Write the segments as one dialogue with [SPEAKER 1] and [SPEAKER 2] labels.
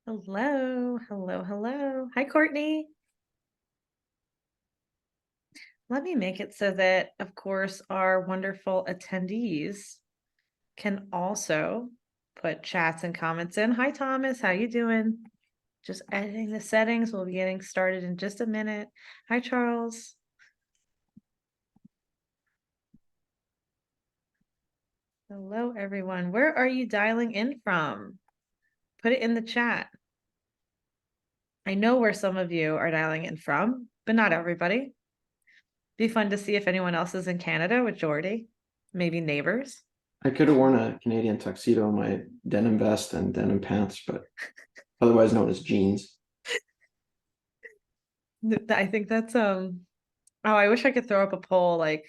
[SPEAKER 1] Hello, hello, hello. Hi, Courtney. Let me make it so that, of course, our wonderful attendees can also put chats and comments in. Hi, Thomas. How you doing? Just editing the settings. We'll be getting started in just a minute. Hi, Charles. Hello, everyone. Where are you dialing in from? Put it in the chat. I know where some of you are dialing in from, but not everybody. Be fun to see if anyone else is in Canada with Geordie, maybe neighbors.
[SPEAKER 2] I could have worn a Canadian tuxedo, my denim vest and denim pants, but otherwise known as jeans.
[SPEAKER 1] I think that's oh, I wish I could throw up a poll like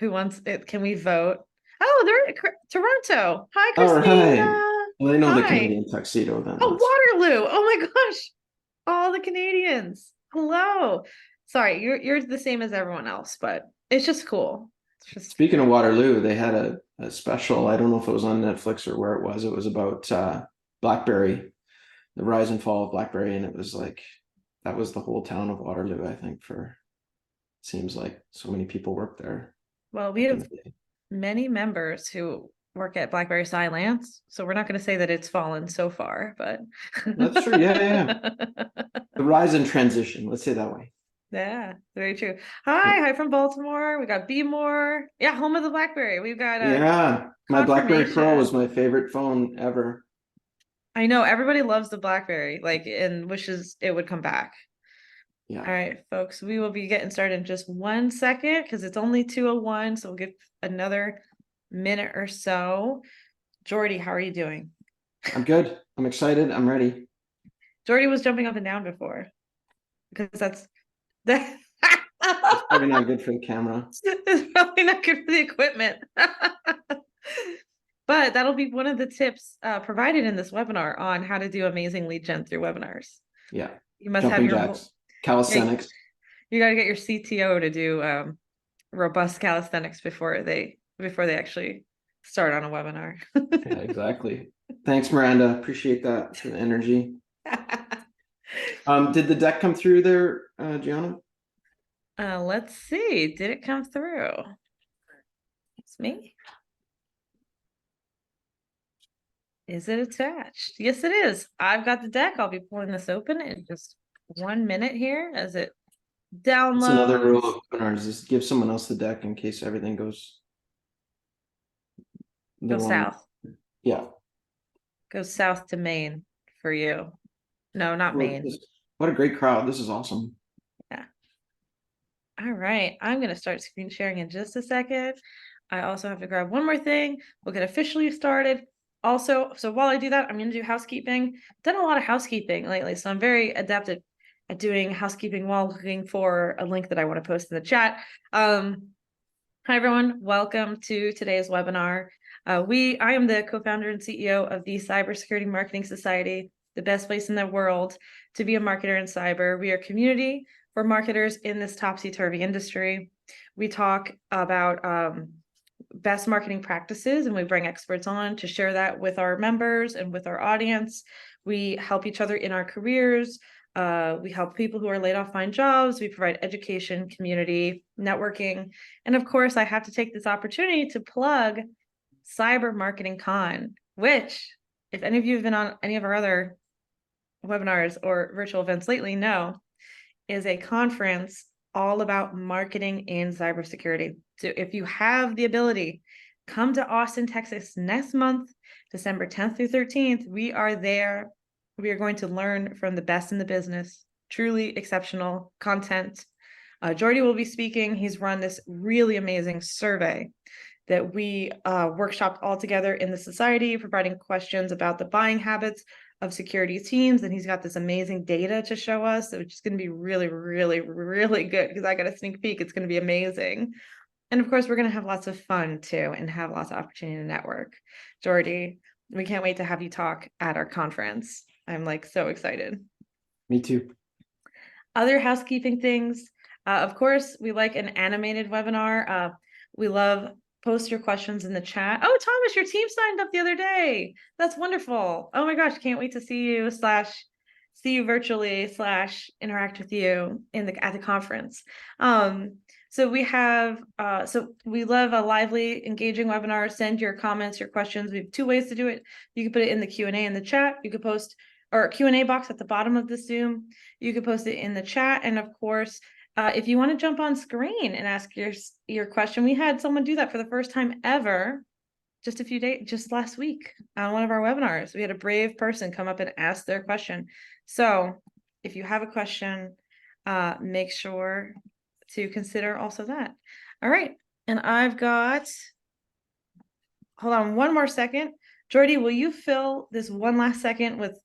[SPEAKER 1] who wants it, can we vote? Oh, they're in Toronto. Hi,
[SPEAKER 2] All right.
[SPEAKER 1] Christina.
[SPEAKER 2] Well, they know the
[SPEAKER 1] Hi.
[SPEAKER 2] Canadian tuxedo then.
[SPEAKER 1] Oh, Waterloo. Oh my gosh. All the Canadians. Hello. Sorry, you're the same as everyone else, but it's just cool. It's just
[SPEAKER 2] Speaking of Waterloo, they had a special. I don't know if it was on Netflix or where it was. It was about BlackBerry, the rise and fall of BlackBerry, and it was like that was the whole town of Waterloo. I think for seems like so many people worked there
[SPEAKER 1] well, we
[SPEAKER 2] back in
[SPEAKER 1] have
[SPEAKER 2] the day.
[SPEAKER 1] many members who work at BlackBerry Silence, so we're not going to say that it's fallen so far, but
[SPEAKER 2] That's true. Yeah, yeah, yeah. The rise and transition. Let's say that way.
[SPEAKER 1] yeah, very true.
[SPEAKER 2] Yeah.
[SPEAKER 1] Hi from Baltimore. We got B More. Yeah, home of the BlackBerry. We've got a
[SPEAKER 2] Yeah, my BlackBerry Pro was
[SPEAKER 1] confirmation.
[SPEAKER 2] my favorite phone ever.
[SPEAKER 1] I know everybody loves the BlackBerry, like, and wishes it would come back.
[SPEAKER 2] Yeah.
[SPEAKER 1] All right, folks, we will be getting started in just 1 second because it's only 2:01, so we'll give another minute or so. Geordie, how are you doing?
[SPEAKER 2] I'm good. I'm excited. I'm ready.
[SPEAKER 1] Geordie was jumping up and down before because that's that.
[SPEAKER 2] It's probably not good for the camera.
[SPEAKER 1] It's probably not good for the equipment. But that'll be one of the tips provided in this webinar on how to do amazing lead gen through webinars.
[SPEAKER 2] Yeah.
[SPEAKER 1] You must have
[SPEAKER 2] Jumping
[SPEAKER 1] your
[SPEAKER 2] jacks,
[SPEAKER 1] yeah,
[SPEAKER 2] calisthenics.
[SPEAKER 1] you got to get your CTO to do robust calisthenics before they actually start on a webinar.
[SPEAKER 2] Yeah, exactly. Thanks, Miranda. Appreciate that for the energy. Did the deck come through there, Gianna?
[SPEAKER 1] Let's see. Did it come through? It's me. Is it attached? Yes, it is. I've got the deck. I'll be pulling this open in just 1 minute here as it
[SPEAKER 2] That's another rule
[SPEAKER 1] downloads.
[SPEAKER 2] of webinars is give someone else the deck in case everything goes the
[SPEAKER 1] Go
[SPEAKER 2] wrong.
[SPEAKER 1] south.
[SPEAKER 2] Yeah.
[SPEAKER 1] Go south to Maine for you. No, not
[SPEAKER 2] Well,
[SPEAKER 1] Maine.
[SPEAKER 2] what a great crowd. This is awesome.
[SPEAKER 1] Yeah. All right. I'm going to start screen sharing in just a second. I also have to grab one more thing. We'll get officially started. Also, so while I do that, I'm going to do housekeeping. I've done a lot of housekeeping lately, so I'm very adept at doing housekeeping while looking for a link that I want to post in the chat. Hi, everyone. Welcome to today's webinar. I am the co-founder and CEO of the Cybersecurity Marketing Society, the best place in the world to be a marketer in cyber. We are a community for marketers in this topsy-turvy industry. We talk about best marketing practices, and we bring experts on to share that with our members and with our audience. We help each other in our careers. We help people who are laid off find jobs. We provide education, community, networking. And of course, I have to take this opportunity to plug Cyber Marketing Con, which, if any of you have been on any of our other webinars or virtual events lately, know is a conference all about marketing in cybersecurity. So if you have the ability, come to Austin, Texas next month, December 10th through 13th. We are there. We are going to learn from the best in the business, truly exceptional content. Geordie will be speaking. He's run this really amazing survey that we workshopped all together in the society, providing questions about the buying habits of security teams. And he's got this amazing data to show us, which is going to be really, really, really good because I got a sneak peek. It's going to be amazing. And of course, we're going to have lots of fun too and have lots of opportunity to network. Geordie, we can't wait to have you talk at our conference. I'm like so excited.
[SPEAKER 2] Me too.
[SPEAKER 1] Other housekeeping things. Of course, we like an animated webinar. We love post your questions in the chat. Oh, Thomas, your team signed up the other day. That's wonderful. Oh my gosh, can't wait to see you / see you virtually / interact with you at the conference. So we have so we love a lively, engaging webinar. Send your comments, your questions. We have 2 ways to do it. You can put it in the Q&A in the chat. You could post or Q&A box at the bottom of the Zoom. You could post it in the chat, and of course, if you want to jump on screen and ask your question, we had someone do that for the first time ever just last week on one of our webinars. We had a brave person come up and ask their question. So if you have a question, make sure to consider also that. All right. And I've got, hold on one more second. Geordie, will you fill this one last second with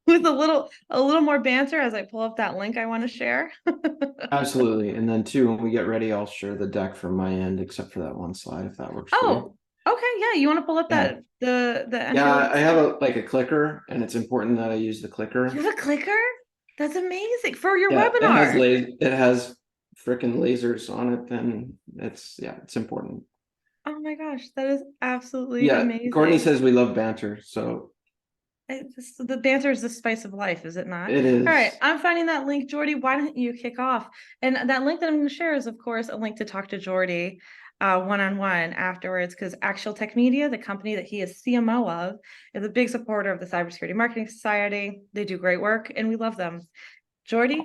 [SPEAKER 1] with a little more banter as I pull up that link I want to share?
[SPEAKER 2] Absolutely. And then too, when we get ready, I'll share the deck from my end, except for that one slide, if that works for you.
[SPEAKER 1] Oh, okay. Yeah. You want to pull up
[SPEAKER 2] Yeah.
[SPEAKER 1] the
[SPEAKER 2] Yeah,
[SPEAKER 1] enter
[SPEAKER 2] I have a clicker, and it's important that I use the clicker.
[SPEAKER 1] You have a clicker? That's amazing for your
[SPEAKER 2] Yeah,
[SPEAKER 1] webinar.
[SPEAKER 2] it has freaking lasers on it, and it's important.
[SPEAKER 1] Oh my gosh, that is absolutely
[SPEAKER 2] Yeah, Courtney
[SPEAKER 1] amazing.
[SPEAKER 2] says we love banter, so
[SPEAKER 1] The banter is the spice of life, is it not?
[SPEAKER 2] it
[SPEAKER 1] All right,
[SPEAKER 2] is.
[SPEAKER 1] I'm finding that link, Geordie. Why don't you kick off? And that link that I'm going to share is, of course, a link to talk to Geordie one-on-one afterwards, because Actual Tech Media, the company that he is CMO of, is a big supporter of the Cybersecurity Marketing Society. They do great work, and we love them. Geordie,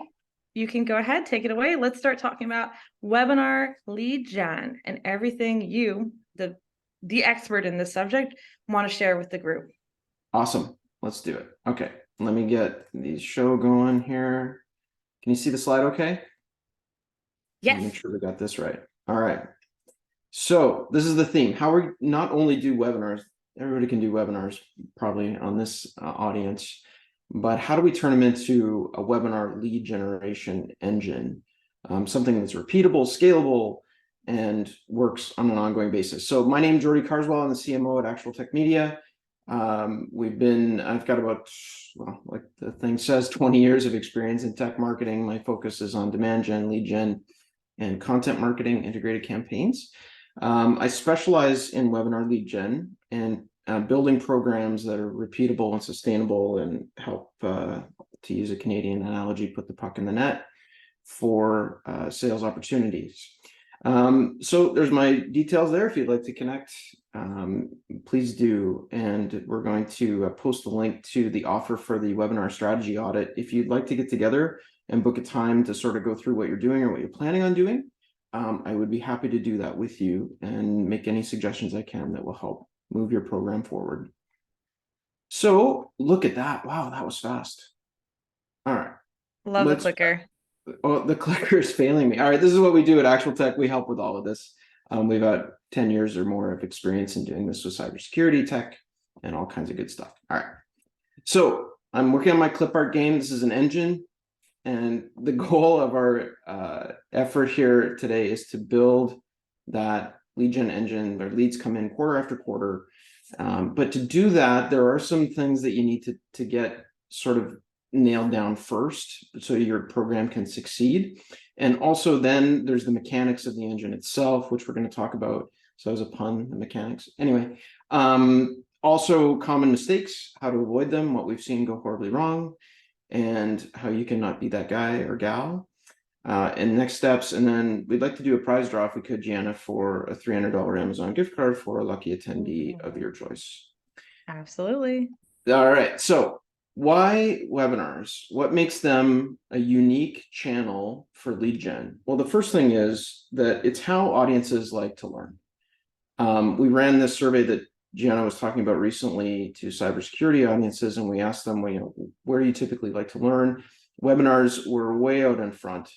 [SPEAKER 1] you can go ahead, take it away. Let's start talking about webinar lead gen and everything you, the expert in this subject, want to share with the group.
[SPEAKER 2] Awesome. Let's do it. Okay, let me get the show going here. Can you see the slide okay?
[SPEAKER 1] Yes.
[SPEAKER 2] Make sure we got this right. All right. So this is the theme. How we not only do webinars, everybody can do webinars probably on this audience, but how do we turn them into a webinar lead generation engine? Something that's repeatable, scalable, and works on an ongoing basis. So my name is Geordie Carswell. I'm the CMO at Actual Tech Media. I've got about, well, like the thing says, 20 years of experience in tech marketing. My focus is on demand gen, lead gen, and content marketing integrated campaigns. I specialize in webinar lead gen and building programs that are repeatable and sustainable and help, to use a Canadian analogy, put the puck in the net for sales opportunities. So there's my details there. If you'd like to connect, please do. And we're going to post a link to the offer for the webinar strategy audit. If you'd like to get together and book a time to sort of go through what you're doing or what you're planning on doing, I would be happy to do that with you and make any suggestions I can that will help move your program forward. So look at that. Wow, that was fast. All right.
[SPEAKER 1] Love the clicker.
[SPEAKER 2] Oh, the clicker is failing me. All right, this is what we do at Actual Tech. We help with all of this. We've got 10 years or more of experience in doing this with cybersecurity tech and all kinds of good stuff. All right. So I'm working on my clip art game. This is an engine. And the goal of our effort here today is to build that lead gen engine where leads come in quarter after quarter. But to do that, there are some things that you need to get sort of nailed down first so your program can succeed. And also then there's the mechanics of the engine itself, which we're going to talk about. So as a pun, the mechanics. Anyway, also common mistakes, how to avoid them, what we've seen go horribly wrong, and how you can not be that guy or gal. And next steps. And then we'd like to do a prize draw if we could, Gianna, for a $300 Amazon gift card for a lucky attendee of your choice.
[SPEAKER 1] Absolutely.
[SPEAKER 2] All right. So why webinars? What makes them a unique channel for lead gen? Well, the first thing is that it's how audiences like to learn. We ran this survey that Gianna was talking about recently to cybersecurity audiences, and we asked them, well, you know, where do you typically like to learn? Webinars were way out in front.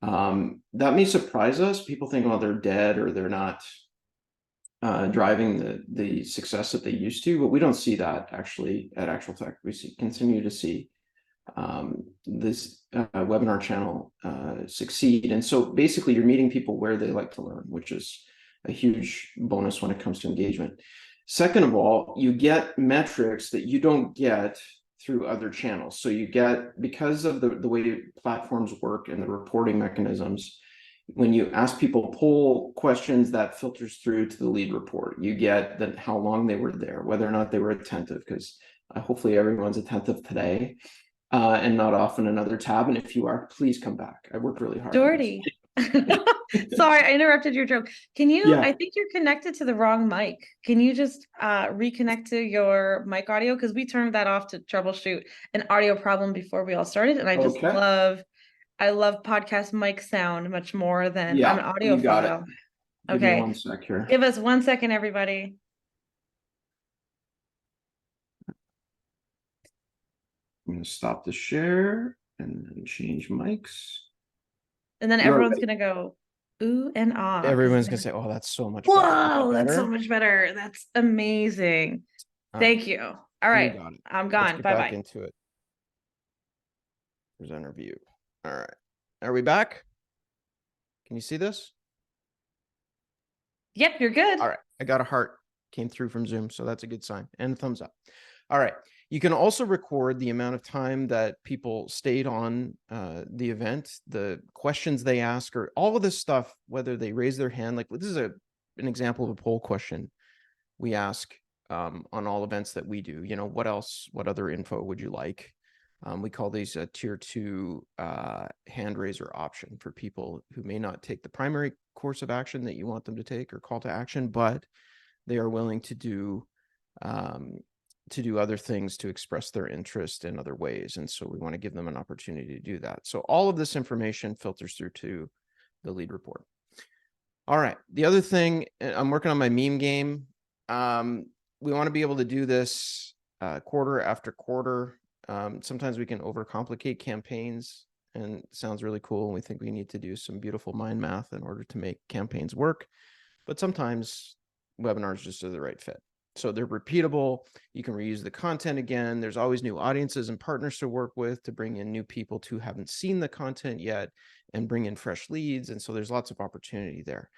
[SPEAKER 2] That may surprise us. People think, oh, they're dead or they're not driving the success that they used to, but we don't see that actually at Actual Tech. We continue to see this webinar channel succeed. And so basically you're meeting people where they like to learn, which is a huge bonus when it comes to engagement. Second of all, you get metrics that you don't get through other channels. So you get, because of the way platforms work and the reporting mechanisms, when you ask people poll questions, that filters through to the lead report. You get that how long they were there, whether or not they were attentive, because hopefully everyone's attentive today, and not off in another tab. And if you are, please come back. I worked really hard on this.
[SPEAKER 1] Geordie. Sorry, I interrupted your joke. Can you,
[SPEAKER 2] Yeah.
[SPEAKER 1] I think you're connected to the wrong mic. Can you just reconnect to your mic audio? Because we turned that off to troubleshoot an audio problem before we all started. And
[SPEAKER 2] Okay.
[SPEAKER 1] I love podcast mic sound much more than I'm an
[SPEAKER 2] Yeah, you got it.
[SPEAKER 1] audiophile.
[SPEAKER 2] Give me
[SPEAKER 1] Okay.
[SPEAKER 2] 1 sec here.
[SPEAKER 1] Give us 1 second, everybody.
[SPEAKER 2] I'm going to stop the share and then change mics.
[SPEAKER 1] And then
[SPEAKER 2] You are
[SPEAKER 1] everyone's
[SPEAKER 2] ready.
[SPEAKER 1] gonna go ooh and ah. 'Cause
[SPEAKER 3] Everyone's
[SPEAKER 1] they're
[SPEAKER 3] gonna say, "Oh, that's so much better." Is that
[SPEAKER 1] whoa, that's so
[SPEAKER 3] better?
[SPEAKER 1] much better. That's amazing.
[SPEAKER 3] All right,
[SPEAKER 1] Thank you. All
[SPEAKER 3] you
[SPEAKER 1] right,
[SPEAKER 3] got it.
[SPEAKER 1] I'm
[SPEAKER 3] Let's
[SPEAKER 1] gone.
[SPEAKER 3] get
[SPEAKER 1] Bye
[SPEAKER 3] back
[SPEAKER 1] bye.
[SPEAKER 3] into it. Presenter view. All right, are we back? Can you see this?
[SPEAKER 1] Yep, you're good.
[SPEAKER 3] All right, I got a heart came through from Zoom, so that's a good sign, and a thumbs up. All right, you can also record the amount of time that people stayed on the event, the questions they ask, or all of this stuff, whether they raise their hand. Like this is an example of a poll question we ask on all events that we do. You know, what else, what other info would you like? We call these a tier 2 hand raiser option for people who may not take the primary course of action that you want them to take or call to action, but they are willing to do other things to express their interest in other ways. And so we want to give them an opportunity to do that. So all of this information filters through to the lead report. All right. The other thing, I'm working on my meme game. We want to be able to do this quarter after quarter. Sometimes we can overcomplicate campaigns, and it sounds really cool. And we think we need to do some beautiful mind math in order to make campaigns work. But sometimes webinars just are the right fit. So they're repeatable. You can reuse the content again. There's always new audiences and partners to work with to bring in new people who haven't seen the content yet and bring in fresh leads. And so there's lots of opportunity there.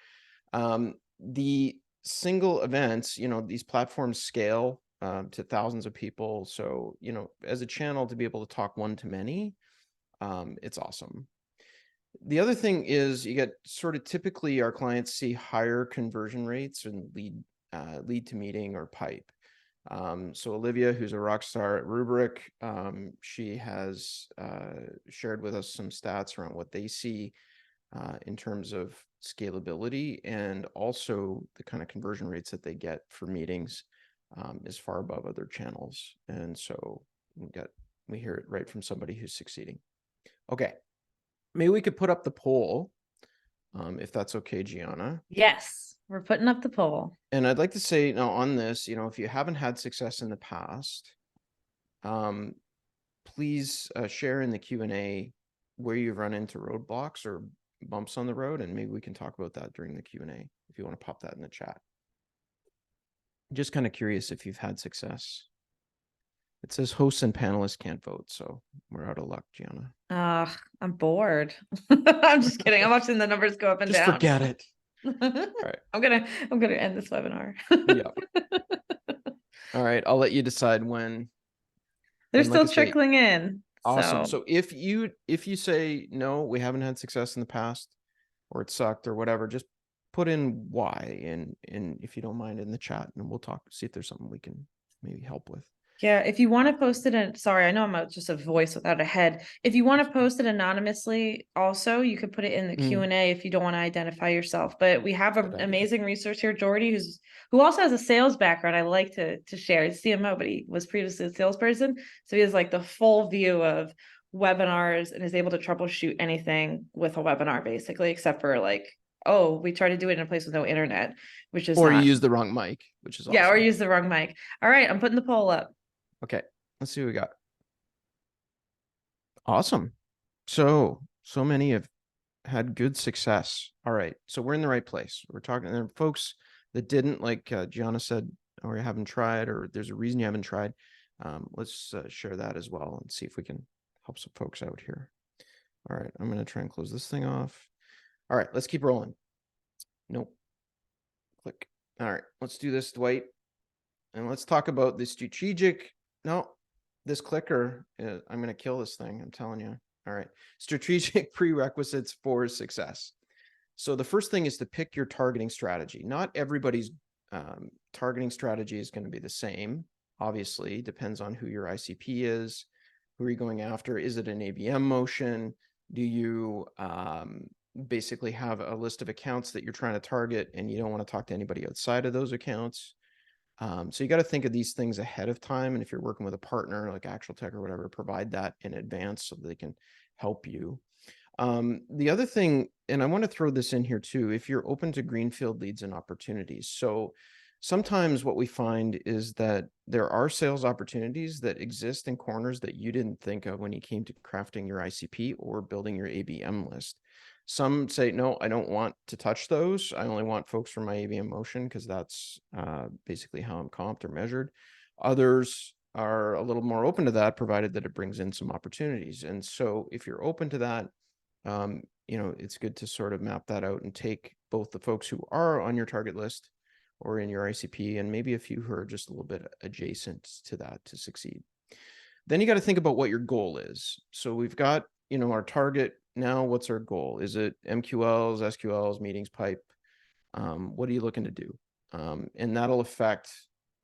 [SPEAKER 3] The single events, you know, these platforms scale to thousands of people. So, you know, as a channel to be able to talk one to many, it's awesome. The other thing is you get sort of typically our clients see higher conversion rates and lead to meeting or pipe. So Olivia, who's a rock star at Rubrik, she has shared with us some stats around what they see in terms of scalability, and also the kind of conversion rates that they get for meetings is far above other channels. And so we hear it right from somebody who's succeeding. Okay, maybe we could put up the poll if that's okay, Gianna.
[SPEAKER 1] Yes, we're putting up the poll.
[SPEAKER 3] And I'd like to say now on this, you know, if you haven't had success in the past, please share in the Q&A where you've run into roadblocks or bumps on the road, and maybe we can talk about that during the Q&A if you want to pop that in the chat. Just kind of curious if you've had success. It says hosts and panelists can't vote, so we're out of luck, Gianna.
[SPEAKER 1] I'm bored. I'm just kidding. I'm watching the numbers go up and
[SPEAKER 3] Just
[SPEAKER 1] down.
[SPEAKER 3] forget it.
[SPEAKER 1] All
[SPEAKER 3] right.
[SPEAKER 1] I'm gonna end this webinar.
[SPEAKER 3] Yeah. All right. I'll let you decide when.
[SPEAKER 1] They're
[SPEAKER 3] And like
[SPEAKER 1] still
[SPEAKER 3] I say,
[SPEAKER 1] trickling in.
[SPEAKER 3] awesome. So if you say no, we haven't had success in the past, or it sucked or whatever, just put in why and if you don't mind in the chat, and we'll talk, see if there's something we can maybe help with.
[SPEAKER 1] Yeah, if you want to post it in, sorry, I know I'm just a voice without a head. If you want to post it anonymously, also, you could put it in the Q&A if you don't want to identify yourself. But we have an amazing resource here, Geordie, who also has a sales background. I like to share. He's CMO, but he was previously a salesperson. So he has like the full view of webinars and is able to troubleshoot anything with a webinar, basically, except for like, oh, we try to do it in a place with no internet, which is
[SPEAKER 3] or
[SPEAKER 1] not...
[SPEAKER 3] you use the wrong mic, which is awesome.
[SPEAKER 1] Yeah, or use the wrong mic. All right, I'm putting the poll up.
[SPEAKER 3] Okay, let's see what we got. Awesome. So many have had good success. All right, so we're in the right place. We're talking, and folks that didn't, like Gianna said, or you haven't tried, or there's a reason you haven't tried. Let's share that as well and see if we can help some folks out here. All right, I'm going to try and close this thing off. All right, let's keep rolling. Nope. Click. All right, let's do this, Dwight. And let's talk about the strategic. No, this clicker, I'm going to kill this thing. I'm telling you. All right. Strategic prerequisites for success. So the first thing is to pick your targeting strategy. Not everybody's targeting strategy is going to be the same. Obviously, depends on who your ICP is, who are you going after? Is it an ABM motion? Do you basically have a list of accounts that you're trying to target and you don't want to talk to anybody outside of those accounts? So you got to think of these things ahead of time. And if you're working with a partner like Actual Tech or whatever, provide that in advance so they can help you. The other thing, and I want to throw this in here too, if you're open to greenfield leads and opportunities. So sometimes what we find is that there are sales opportunities that exist in corners that you didn't think of when you came to crafting your ICP or building your ABM list. Some say, no, I don't want to touch those. I only want folks from my ABM motion because that's basically how I'm comped or measured. Others are a little more open to that, provided that it brings in some opportunities. And so if you're open to that, it's good to sort of map that out and take both the folks who are on your target list or in your ICP and maybe a few who are just a little bit adjacent to that to succeed. Then you got to think about what your goal is. So we've got, our target now. What's our goal? Is it MQLs, SQLs, meetings, pipe? What are you looking to do? And that'll affect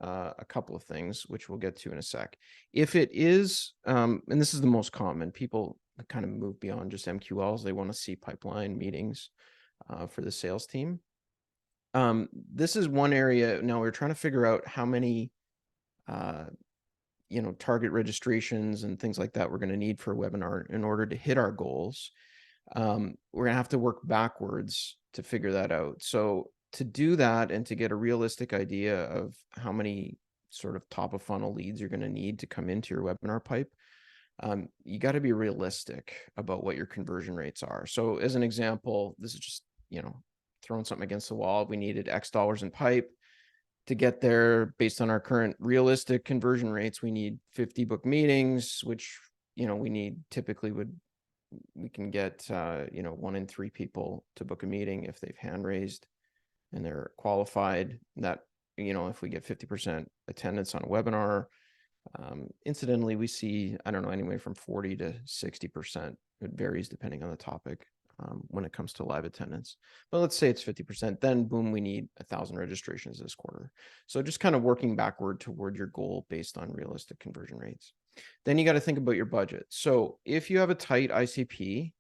[SPEAKER 3] a couple of things, which we'll get to in a sec. If it is, and this is the most common, people kind of move beyond just MQLs. They want to see pipeline meetings for the sales team. This is one area. Now we're trying to figure out how many, target registrations and things like that we're going to need for a webinar in order to hit our goals. We're going to have to work backwards to figure that out. So to do that and to get a realistic idea of how many sort of top of funnel leads you're going to need to come into your webinar pipe, you got to be realistic about what your conversion rates are. So as an example, this is just, throwing something against the wall. We needed X dollars in pipe to get there. Based on our current realistic conversion rates, we need 50 book meetings, which, we need typically we can get, 1 in 3 people to book a meeting if they've hand raised and they're qualified. That, if we get 50% attendance on a webinar, incidentally, we see, I don't know, anywhere from 40 to 60%. It varies depending on the topic when it comes to live attendance. But let's say it's 50%, then boom, we need 1,000 registrations this quarter. So just kind of working backward toward your goal based on realistic conversion rates. Then you got to think about your budget. So if you have a tight ICP,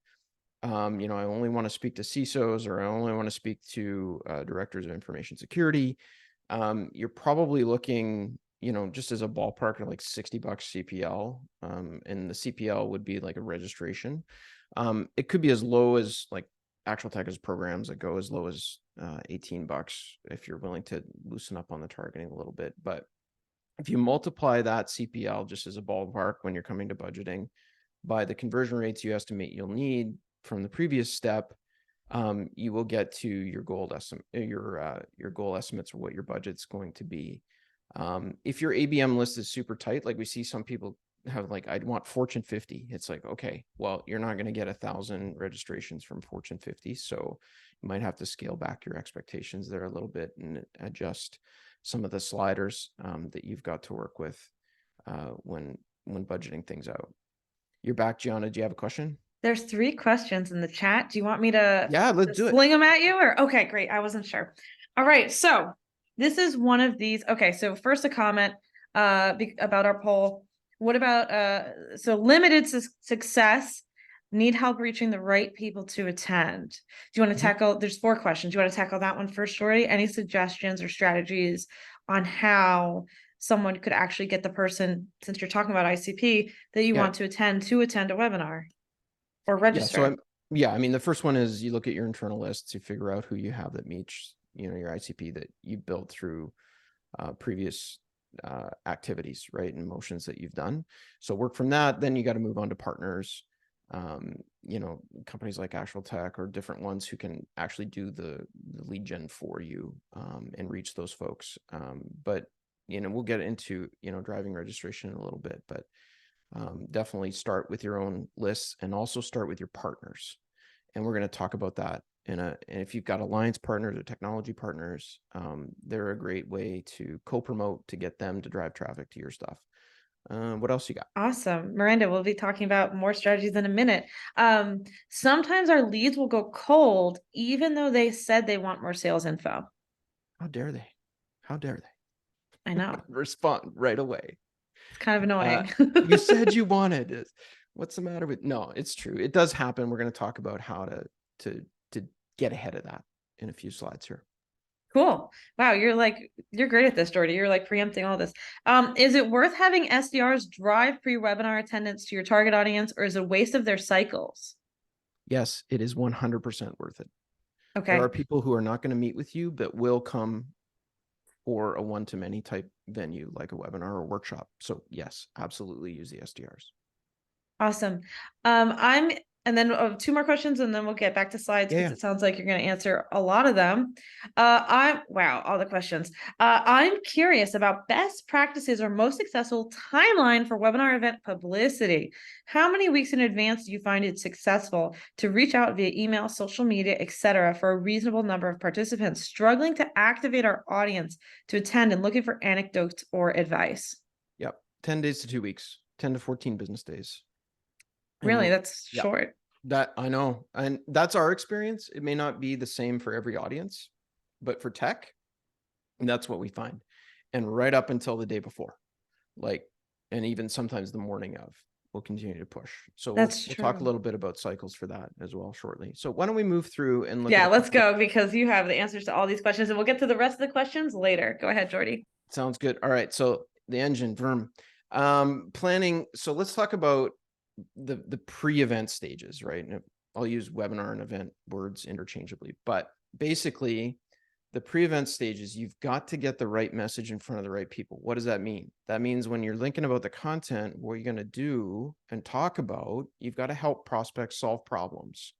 [SPEAKER 3] I only want to speak to CISOs or I only want to speak to directors of information security, you're probably looking, just as a ballpark, like $60 CPL, and the CPL would be like a registration. It could be as low as like Actual Tech has programs that go as low as $18 if you're willing to loosen up on the targeting a little bit. But if you multiply that CPL just as a ballpark when you're coming to budgeting by the conversion rates you estimate you'll need from the previous step, you will get to your goal estimate, your goal estimates for what your budget's going to be. If your ABM list is super tight, like we see some people have, like, I'd want Fortune 50. It's like, okay, well, you're not going to get 1,000 registrations from Fortune 50. So you might have to scale back your expectations there a little bit and adjust some of the sliders that you've got to work with when budgeting things out. You're back, Gianna. Do you have a question?
[SPEAKER 1] There's 3 questions in the chat. Do you want me to
[SPEAKER 3] let's do it.
[SPEAKER 1] Sling them at you, or okay, great. I wasn't sure. All right. So this is one of these. Okay. So first a comment about our poll. What about so limited success, need help reaching the right people to attend? Do you want to tackle, there's 4 questions. Do you want to tackle that one first, Geordie? Any suggestions or strategies on how someone could actually get the person, since you're talking about ICP, that you want to attend a webinar or register?
[SPEAKER 3] I mean, the first one is you look at your internal lists, you figure out who you have that meets, your ICP that you built through previous activities, right, and motions that you've done. So work from that. Then you got to move on to partners, companies like Actual Tech or different ones who can actually do the lead gen for you and reach those folks. But we'll get into driving registration in a little bit, but definitely start with your own lists and also start with your partners. And we're going to talk about that and if you've got alliance partners or technology partners, they're a great way to co-promote to get them to drive traffic to your stuff. What else you got?
[SPEAKER 1] Awesome. Miranda, we'll be talking about more strategies in a minute. Sometimes our leads will go cold, even though they said they want more sales info.
[SPEAKER 3] How dare they? How dare they?
[SPEAKER 1] I know.
[SPEAKER 3] Respond right away.
[SPEAKER 1] It's kind of annoying.
[SPEAKER 3] You said you wanted it. What's the matter with? No, it's true. It does happen. We're going to talk about how to get ahead of that in a few slides here.
[SPEAKER 1] Cool. Wow, you're great at this, Geordie. You're like preempting all this. Is it worth having SDRs drive pre-webinar attendance to your target audience, or is it a waste of their cycles?
[SPEAKER 3] Yes, it is 100% worth it.
[SPEAKER 1] Okay.
[SPEAKER 3] There are people who are not going to meet with you, but will come for a one-to-many type venue, like a webinar or workshop. So yes, absolutely use the SDRs.
[SPEAKER 1] Awesome. And then 2 more questions, and then we'll get back to slides because it sounds like you're going to answer a lot of them. Wow, all the questions. I'm curious about best practices or most successful timeline for webinar event publicity. How many weeks in advance do you find it successful to reach out via email, social media, etc., for a reasonable number of participants struggling to activate our audience to attend and looking for anecdotes or advice?
[SPEAKER 3] Yep, 10 days to 2 weeks, 10 to 14 business days.
[SPEAKER 1] Really, that's short.
[SPEAKER 3] That I know. And that's our experience. It may not be the same for every audience, but for tech, that's what we find. And right up until the day before, and even sometimes the morning of, we'll continue to push. So we'll talk a little bit about cycles for that as well shortly. So why don't we move through and look at
[SPEAKER 1] let's go, because you have the answers to all these questions, and we'll get to the rest of the questions later. Go ahead, Geordie.
[SPEAKER 3] Sounds good. All right. So the engine, Verm, planning. So let's talk about the pre-event stages, right? And I'll use webinar and event words interchangeably, but basically the pre-event stages, you've got to get the right message in front of the right people. What does that mean? That means when you're thinking about the content, what you're going to do and talk about, you've got to help prospects solve problems,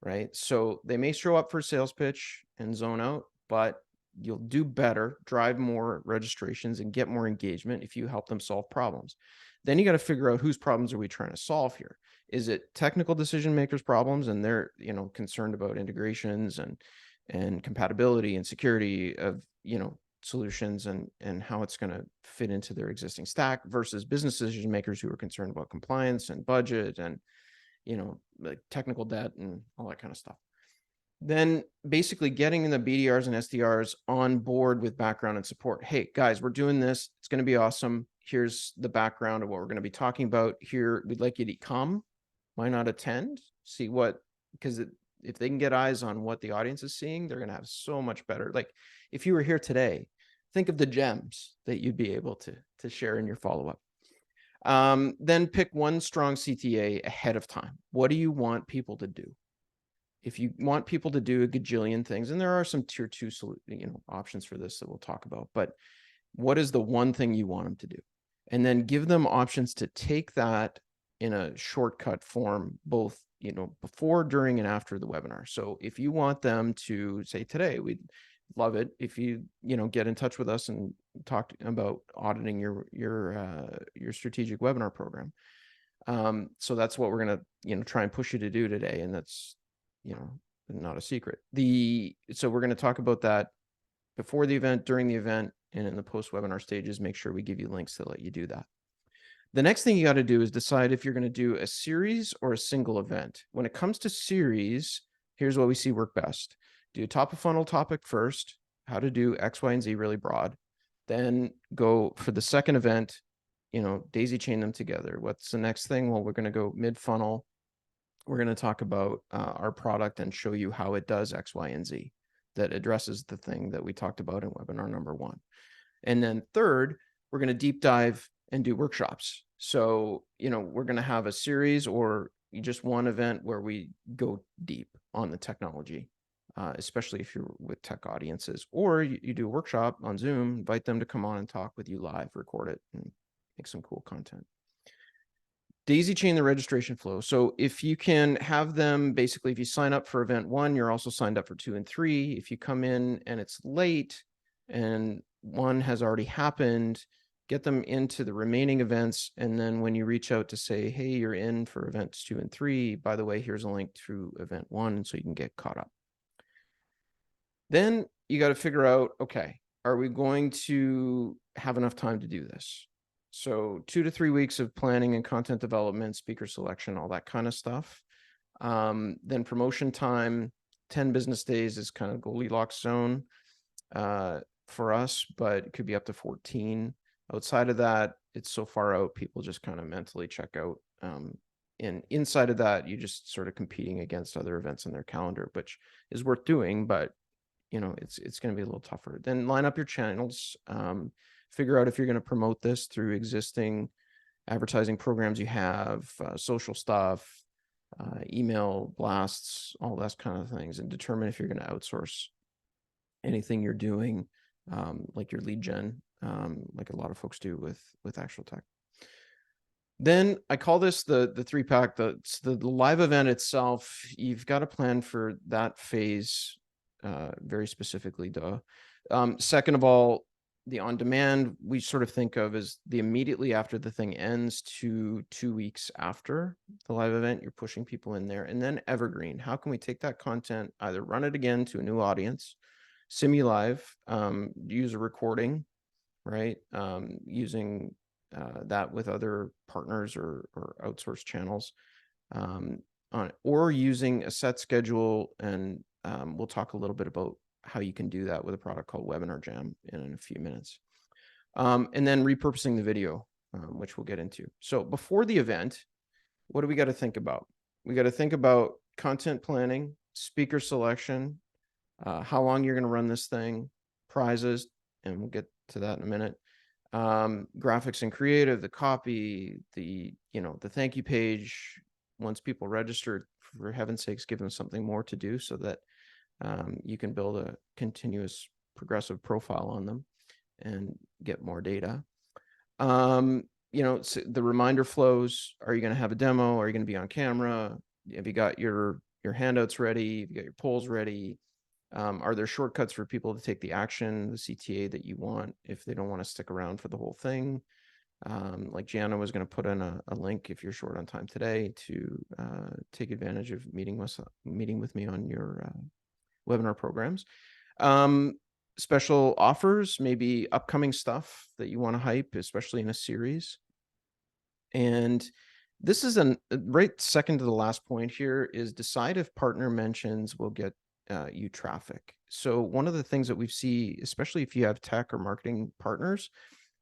[SPEAKER 3] right? So they may show up for a sales pitch and zone out, but you'll do better, drive more registrations and get more engagement if you help them solve problems. Then you got to figure out whose problems are we trying to solve here? Is it technical decision makers problems, and they're concerned about integrations and compatibility and security of solutions and how it's going to fit into their existing stack, versus business decision makers who are concerned about compliance and budget and like technical debt and all that kind of stuff. Then basically getting the BDRs and SDRs on board with background and support. Hey guys, we're doing this. It's going to be awesome. Here's the background of what we're going to be talking about here. We'd like you to come. Why not attend? See what, because if they can get eyes on what the audience is seeing, they're going to have so much better. Like if you were here today, think of the gems that you'd be able to share in your follow-up. Then pick one strong CTA ahead of time. What do you want people to do? If you want people to do a gajillion things, and there are some tier 2 options for this that we'll talk about, but what is the one thing you want them to do? And then give them options to take that in a shortcut form, both before, during, and after the webinar. So if you want them to say today, we'd love it if you get in touch with us and talk about auditing your strategic webinar program. So that's what we're gonna try and push you to do today, and that's not a secret. So we're going to talk about that before the event, during the event, and in the post-webinar stages. Make sure we give you links to let you do that. The next thing you got to do is decide if you're going to do a series or a single event. When it comes to series, here's what we see work best. Do a top of funnel topic first, how to do X, Y, and Z really broad. Then go for the second event, daisy chain them together. What's the next thing? Well, we're going to go mid-funnel. We're going to talk about our product and show you how it does X, Y, and Z that addresses the thing that we talked about in webinar number 1. And then third, we're going to deep dive and do workshops. So, we're going to have a series or just one event where we go deep on the technology, especially if you're with tech audiences, or you do a workshop on Zoom, invite them to come on and talk with you live, record it, and make some cool content. Daisy chain the registration flow. So if you can have them, basically, if you sign up for event 1, you're also signed up for 2 and 3. If you come in and it's late and 1 has already happened, get them into the remaining events. And then when you reach out to say, hey, you're in for events 2 and 3, by the way, here's a link to event 1 so you can get caught up. Then you got to figure out, okay, are we going to have enough time to do this? So 2 to 3 weeks of planning and content development, speaker selection, all that kind of stuff. Then promotion time, 10 business days is kind of Goldilocks zone for us, but it could be up to 14. Outside of that, it's so far out, people just kind of mentally check out. And inside of that, you just sort of competing against other events in their calendar, which is worth doing, but you know, it's going to be a little tougher. Then line up your channels, figure out if you're going to promote this through existing advertising programs you have, social stuff, email blasts, all those kind of things, and determine if you're going to outsource anything you're doing, like your lead gen, like a lot of folks do with actual tech. Then I call this the 3-pack. The live event itself, you've got a plan for that phase very specifically. Second of all, the on-demand we sort of think of as the immediately after the thing ends to 2 weeks after the live event, you're pushing people in there. And then evergreen, how can we take that content, either run it again to a new audience, simulive, use a recording, right? Using that with other partners or outsourced channels, or using a set schedule. And we'll talk a little bit about how you can do that with a product called Webinar Jam in a few minutes. And then repurposing the video, which we'll get into. So before the event, what do we got to think about? We got to think about content planning, speaker selection, how long you're going to run this thing, prizes, and we'll get to that in a minute. Graphics and creative, the copy, the thank you page. Once people register, for heaven's sakes, give them something more to do so that you can build a continuous progressive profile on them and get more data. So the reminder flows. Are you going to have a demo? Are you going to be on camera? Have you got your handouts ready? Have you got your polls ready? Are there shortcuts for people to take the action, the CTA that you want, if they don't want to stick around for the whole thing? Like Gianna was going to put in a link if you're short on time today to take advantage of meeting with me on your webinar programs. Special offers, maybe upcoming stuff that you want to hype, especially in a series. And this is right second to the last point here is decide if partner mentions will get you traffic. So one of the things that we see, especially if you have tech or marketing partners,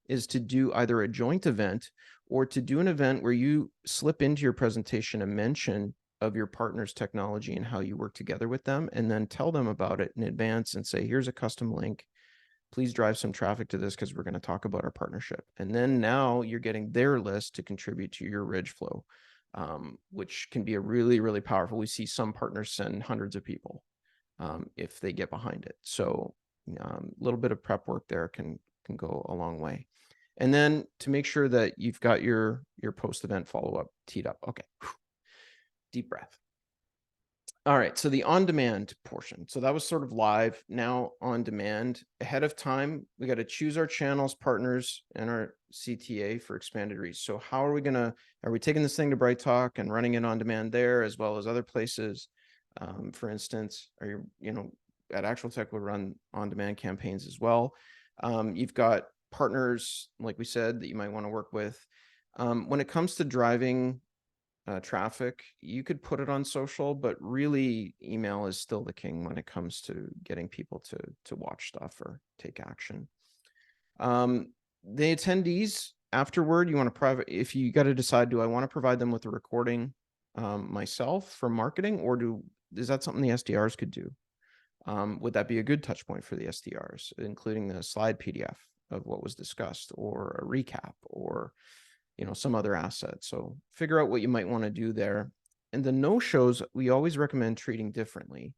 [SPEAKER 3] is to do either a joint event or to do an event where you slip into your presentation a mention of your partner's technology and how you work together with them, and then tell them about it in advance and say, here's a custom link. Please drive some traffic to this because we're going to talk about our partnership. And then now you're getting their list to contribute to your Ridge flow, which can be a really, really powerful. We see some partners send hundreds of people if they get behind it. So a little bit of prep work there can go a long way. And then to make sure that you've got your post-event follow-up teed up. Okay. Deep breath. All right, so the on-demand portion. So that was sort of live. Now on demand, ahead of time, we got to choose our channels, partners, and our CTA for expanded reach. So how are we taking this thing to Bright Talk and running it on demand there as well as other places? For instance, at Actual Tech will run on-demand campaigns as well. You've got partners, like we said, that you might want to work with. When it comes to driving traffic, you could put it on social, but really email is still the king when it comes to getting people to watch stuff or take action. The attendees afterward, you want to if you got to decide, do I want to provide them with a recording myself for marketing, or is that something the SDRs could do? Would that be a good touch point for the SDRs, including the slide PDF of what was discussed, or a recap, or some other asset? So figure out what you might want to do there. And the no-shows, we always recommend treating differently.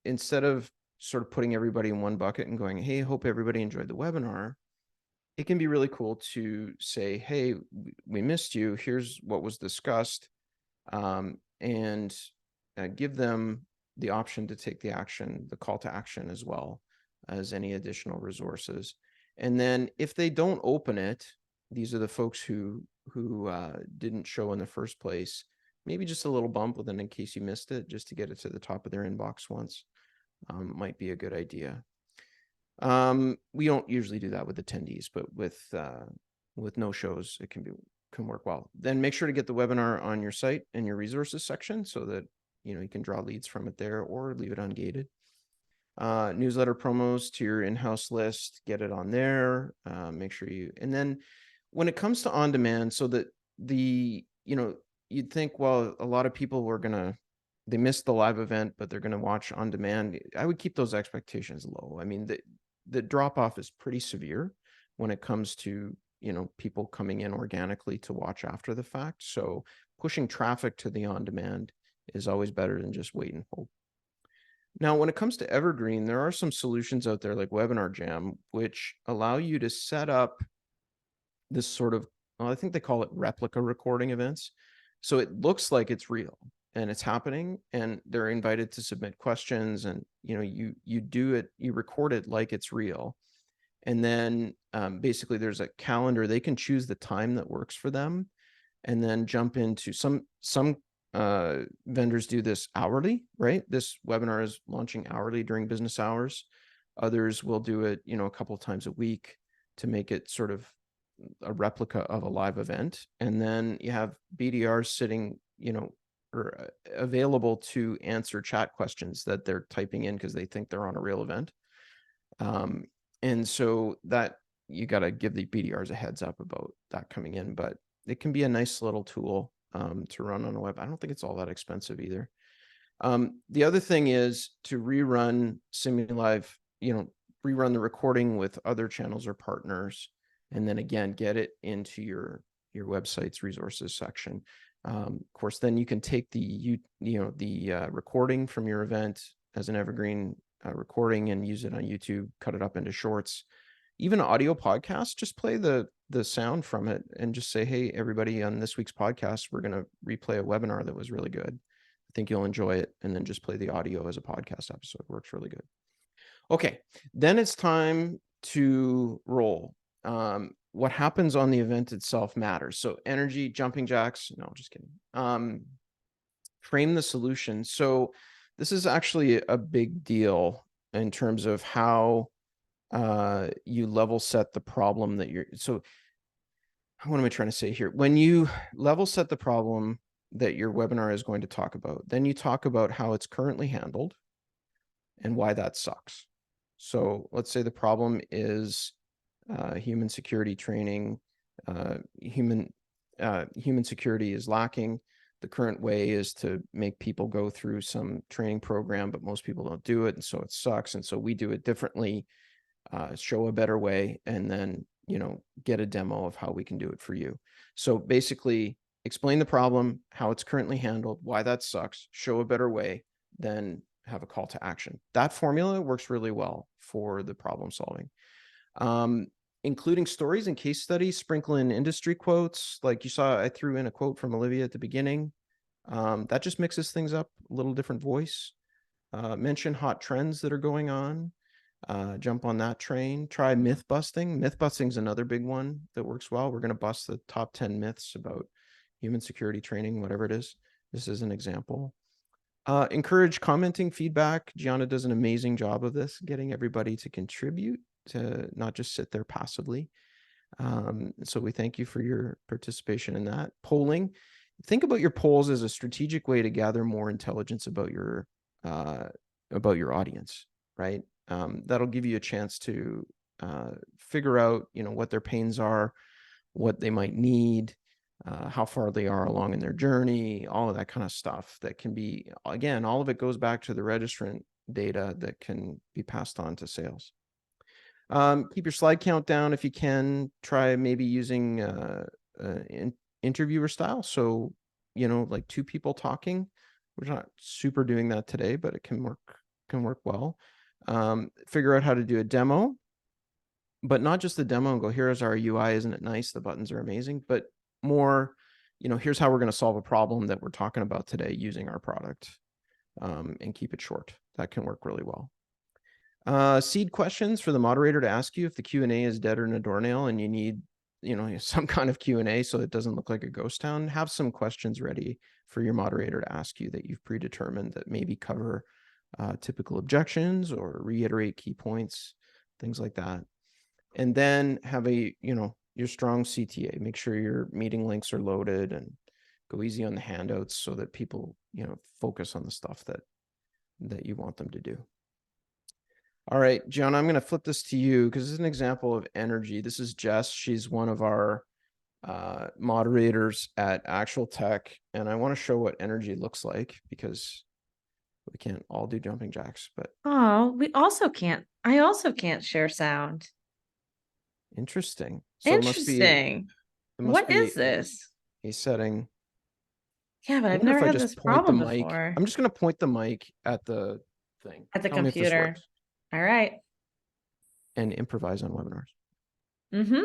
[SPEAKER 3] Instead of sort of putting everybody in one bucket and going, hey, hope everybody enjoyed the webinar, it can be really cool to say, hey, we missed you. Here's what was discussed. And give them the option to take the action, the call to action, as well as any additional resources. And then if they don't open it, these are the folks who didn't show in the first place. Maybe just a little bump with an in case you missed it, just to get it to the top of their inbox once, might be a good idea. We don't usually do that with attendees, but with with no shows, it can work well. Then make sure to get the webinar on your site and your resources section so that, you can draw leads from it there or leave it ungated. Newsletter promos to your in-house list, get it on there. Make sure and then when it comes to on-demand, so that you'd think, well, a lot of people they missed the live event, but they're going to watch on demand. I would keep those expectations low. I mean, the drop off is pretty severe when it comes to, people coming in organically to watch after the fact. So pushing traffic to the on demand is always better than just wait and hope. Now, when it comes to Evergreen, there are some solutions out there like Webinar Jam, which allow you to set up this sort of, well, I think they call it replica recording events. So it looks like it's real and it's happening, and they're invited to submit questions, and you do it, you record it like it's real. And then basically there's a calendar. They can choose the time that works for them, and then jump into some vendors do this hourly, right? This webinar is launching hourly during business hours. Others will do it, a couple of times a week to make it sort of a replica of a live event. And then you have BDRs sitting, or available to answer chat questions that they're typing in because they think they're on a real event. And so that you got to give the BDRs a heads up about that coming in, but it can be a nice little tool to run on a web. I don't think it's all that expensive either. The other thing is to rerun Simulive, rerun the recording with other channels or partners, and then again, get it into your website's resources section. Of course, then you can take the recording from your event as an evergreen recording and use it on YouTube, cut it up into shorts. Even audio podcasts, just play the sound from it and just say, hey, everybody, on this week's podcast, we're going to replay a webinar that was really good. I think you'll enjoy it. And then just play the audio as a podcast episode. Works really good. Okay, then it's time to roll. What happens on the event itself matters. So energy, jumping jacks, no, just kidding. Frame the solution. So this is actually a big deal in terms of how you level set the problem that so what am I trying to say here? When you level set the problem that your webinar is going to talk about, then you talk about how it's currently handled and why that sucks. So let's say the problem is human security training. Human security is lacking. The current way is to make people go through some training program, but most people don't do it, and so it sucks. And so we do it differently, show a better way, and then get a demo of how we can do it for you. So basically, explain the problem, how it's currently handled, why that sucks, show a better way, then have a call to action. That formula works really well for the problem solving. Including stories and case studies, sprinkle in industry quotes. Like you saw, I threw in a quote from Olivia at the beginning. That just mixes things up, a little different voice. Mention hot trends that are going on. Jump on that train. Try myth busting. Myth busting is another big one that works well. We're going to bust the top 10 myths about human security training, whatever it is. This is an example. Encourage commenting, feedback. Gianna does an amazing job of this, getting everybody to contribute, to not just sit there passively. So we thank you for your participation in that. Polling. Think about your polls as a strategic way to gather more intelligence about your audience, right? That'll give you a chance to figure out, what their pains are, what they might need, how far they are along in their journey, all of that kind of stuff that can be, again, all of it goes back to the registrant data that can be passed on to sales. Keep your slide count down if you can. Try maybe using interviewer style. So, like two people talking. We're not super doing that today, but it can work well. Figure out how to do a demo, but not just the demo and go, here's our UI, isn't it nice? The buttons are amazing, but more, here's how we're going to solve a problem that we're talking about today using our product, and keep it short. That can work really well. Seed questions for the moderator to ask you if the Q&A is dead or in a doornail and you need, some kind of Q&A so it doesn't look like a ghost town. Have some questions ready for your moderator to ask you that you've predetermined that maybe cover typical objections or reiterate key points, things like that. And then have a, your strong CTA. Make sure your meeting links are loaded and go easy on the handouts so that people, focus on the stuff that you want them to do. All right, John, I'm going to flip this to you because this is an example of energy. This is Jess. She's one of our moderators at Actual Tech, and I want to show what energy looks like because we can't all do jumping jacks, but
[SPEAKER 1] Oh, I also can't share sound.
[SPEAKER 3] interesting. So
[SPEAKER 1] Interesting.
[SPEAKER 3] it must
[SPEAKER 1] What
[SPEAKER 3] be
[SPEAKER 1] is this?
[SPEAKER 3] a setting.
[SPEAKER 1] Yeah, but
[SPEAKER 3] I
[SPEAKER 1] I've
[SPEAKER 3] wonder if
[SPEAKER 1] never
[SPEAKER 3] I
[SPEAKER 1] had
[SPEAKER 3] just
[SPEAKER 1] this
[SPEAKER 3] point the
[SPEAKER 1] problem
[SPEAKER 3] mic.
[SPEAKER 1] before.
[SPEAKER 3] I'm just going to point the mic at the thing.
[SPEAKER 1] At the
[SPEAKER 3] Tell me if this
[SPEAKER 1] computer.
[SPEAKER 3] works.
[SPEAKER 1] All right.
[SPEAKER 3] And improvise on webinars.
[SPEAKER 1] Mm-hmm.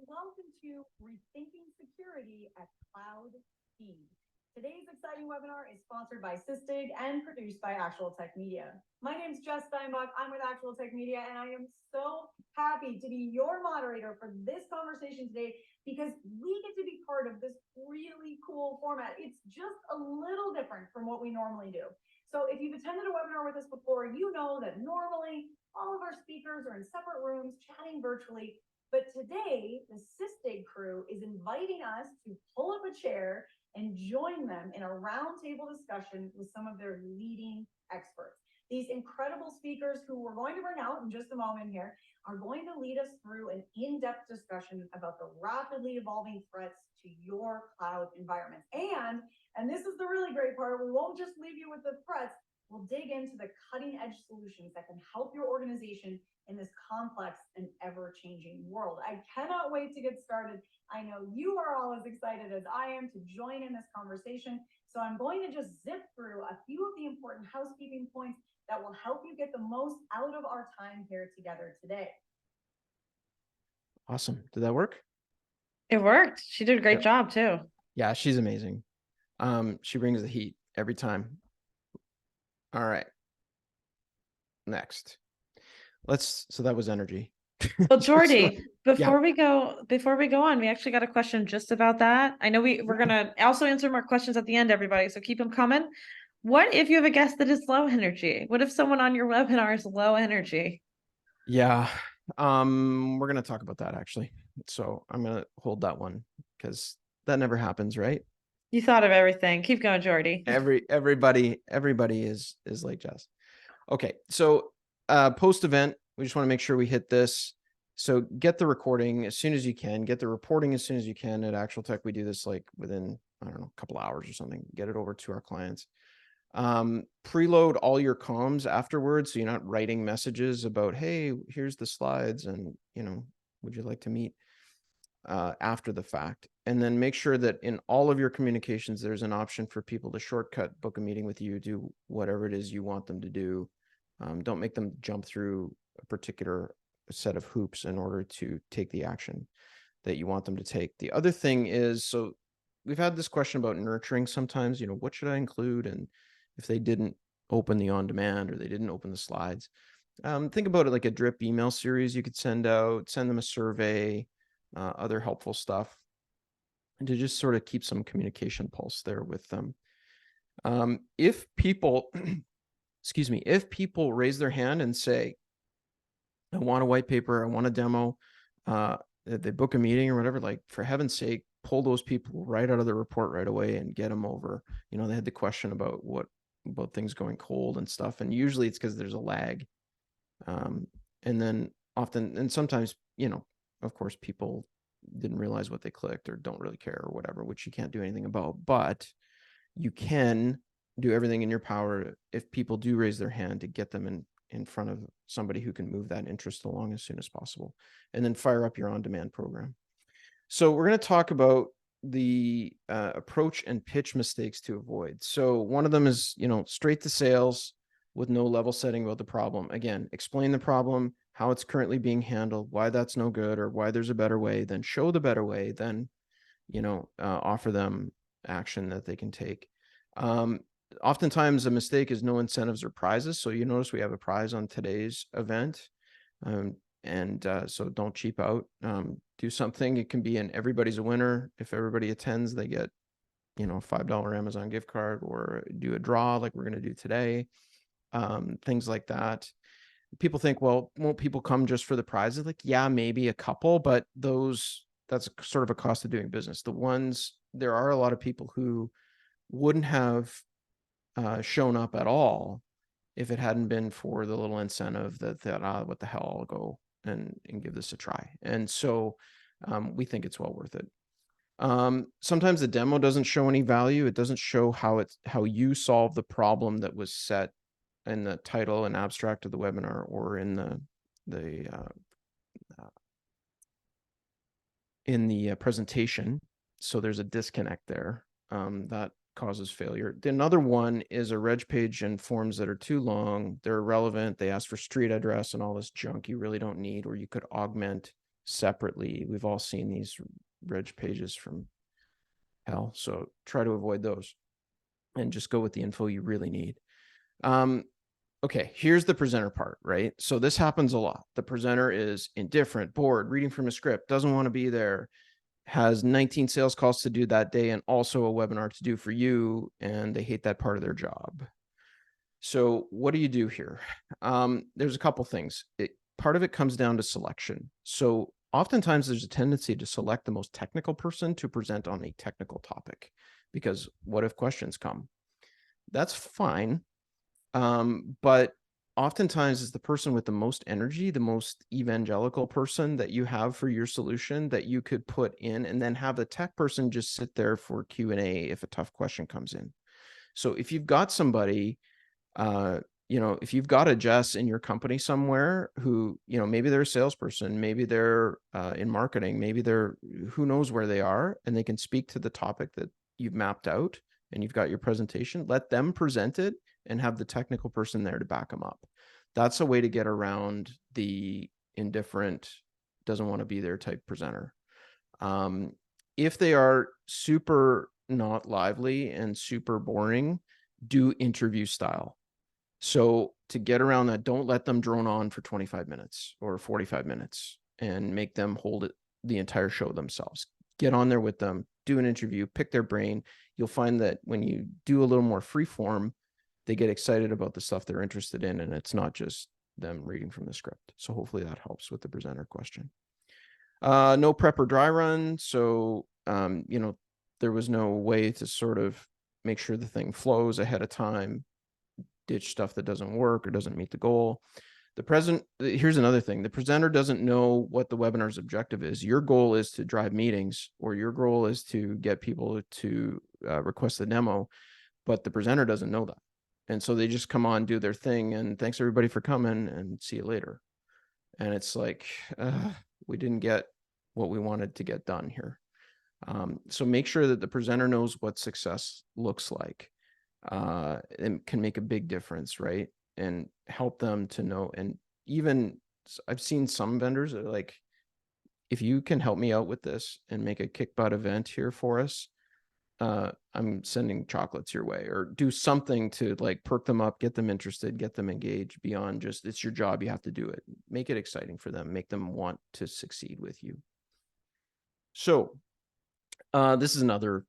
[SPEAKER 4] Welcome to Rethinking Security at Cloud Speed. Today's exciting webinar is sponsored by Sysdig and produced by Actual Tech Media. My name is Jess Steinbach. I'm with Actual Tech Media, and I am so happy to be your moderator for this conversation today because we get to be part of this really cool format. It's just a little different from what we normally do. So if you've attended a webinar with us before, you know that normally all of our speakers are in separate rooms chatting virtually. But today, the Sysdig crew is inviting us to pull up a chair and join them in a roundtable discussion with some of their leading experts. These incredible speakers who we're going to bring out in just a moment here are going to lead us through an in-depth discussion about the rapidly evolving threats to your cloud environments. And this is the really great part, we won't just leave you with the threats, we'll dig into the cutting edge solutions that can help your organization in this complex and ever-changing world. I cannot wait to get started. I know you are all as excited as I am to join in this conversation. So I'm going to just zip through a few of the important housekeeping points that will help you get the most out of our time here together today.
[SPEAKER 3] Awesome. Did that work?
[SPEAKER 1] It worked. She did a great
[SPEAKER 3] Yep.
[SPEAKER 1] job too.
[SPEAKER 3] Yeah, she's amazing. She brings the heat every time. All right. Next. So that was energy.
[SPEAKER 1] Well, Geordie,
[SPEAKER 3] Yeah.
[SPEAKER 1] before we go on, we actually got a question just about that. I know we're gonna also answer more questions at the end, everybody, so keep them coming. What if you have a guest that is low energy? What if someone on your webinar is low energy?
[SPEAKER 3] Yeah. We're going to talk about that actually. So I'm going to hold that one because that never happens, right?
[SPEAKER 1] You thought of everything. Keep going, Geordie.
[SPEAKER 3] Everybody is like Jess. Okay. So post event, we just want to make sure we hit this. So get the recording as soon as you can, get the reporting as soon as you can. At Actual Tech, we do this like within, I don't know, a couple hours or something, get it over to our clients. Preload all your comms afterwards, so you're not writing messages about, hey, here's the slides and would you like to meet after the fact. And then make sure that in all of your communications there's an option for people to shortcut book a meeting with you, do whatever it is you want them to do. Don't make them jump through a particular set of hoops in order to take the action that you want them to take. The other thing is, so we've had this question about nurturing sometimes, what should I include? And if they didn't open the on-demand or they didn't open the slides, think about it like a drip email series you could send out, send them a survey, other helpful stuff, and to just sort of keep some communication pulse there with them. If people, excuse me, if people raise their hand and say, I want a white paper, I want a demo, they book a meeting or whatever, like for heaven's sake, pull those people right out of the report right away and get them over. They had the question about things going cold and stuff. And usually it's because there's a lag. And then often, and sometimes, of course, people didn't realize what they clicked or don't really care or whatever, which you can't do anything about, but you can do everything in your power if people do raise their hand to get them in front of somebody who can move that interest along as soon as possible, and then fire up your on-demand program. So we're going to talk about the approach and pitch mistakes to avoid. So one of them is, straight to sales with no level setting about the problem. Again, explain the problem, how it's currently being handled, why that's no good, or why there's a better way, then show the better way, then, offer them action that they can take. Oftentimes a mistake is no incentives or prizes. So you notice we have a prize on today's event. So don't cheap out, do something. It can be an everybody's a winner. If everybody attends, they get, a $5 Amazon gift card, or do a draw like we're going to do today. Things like that. People think, well, won't people come just for the prizes? Like, yeah, maybe a couple, but that's sort of a cost of doing business. There are a lot of people who wouldn't have shown up at all if it hadn't been for the little incentive that what the hell, I'll go and give this a try. And so we think it's well worth it. Sometimes the demo doesn't show any value. It doesn't show how you solve the problem that was set in the title and abstract of the webinar, or in the presentation. So there's a disconnect there that causes failure. Another one is a reg page and forms that are too long. They're irrelevant. They ask for street address and all this junk you really don't need, or you could augment separately. We've all seen these reg pages from hell. So try to avoid those and just go with the info you really need. Okay, here's the presenter part, right? So this happens a lot. The presenter is indifferent, bored, reading from a script, doesn't want to be there, has 19 sales calls to do that day and also a webinar to do for you, and they hate that part of their job. So what do you do here? There's a couple things. Part of it comes down to selection. So oftentimes there's a tendency to select the most technical person to present on a technical topic, because what if questions come? That's fine. But oftentimes it's the person with the most energy, the most evangelical person that you have for your solution that you could put in, and then have the tech person just sit there for Q&A if a tough question comes in. So if you've got somebody, if you've got a Jess in your company somewhere who, maybe they're a salesperson, maybe they're in marketing, maybe who knows where they are, and they can speak to the topic that you've mapped out and you've got your presentation, let them present it and have the technical person there to back them up. That's a way to get around the indifferent, doesn't want to be there type presenter. If they are super not lively and super boring, do interview style. So to get around that, don't let them drone on for 25 minutes or 45 minutes and make them hold it the entire show themselves. Get on there with them, do an interview, pick their brain. You'll find that when you do a little more free form, they get excited about the stuff they're interested in, and it's not just them reading from the script. So hopefully that helps with the presenter question. No prep or dry run. So, there was no way to sort of make sure the thing flows ahead of time, ditch stuff that doesn't work or doesn't meet the goal. Here's another thing. The presenter doesn't know what the webinar's objective is. Your goal is to drive meetings, or your goal is to get people to request the demo, but the presenter doesn't know that. And so they just come on, do their thing, and thanks everybody for coming, and see you later. And it's like, we didn't get what we wanted to get done here. So make sure that the presenter knows what success looks like, and can make a big difference, right? And help them to know. And even I've seen some vendors that are like, if you can help me out with this and make a kick butt event here for us, I'm sending chocolates your way, or do something to like perk them up, get them interested, get them engaged beyond just, it's your job, you have to do it. Make it exciting for them, make them want to succeed with you. So this is another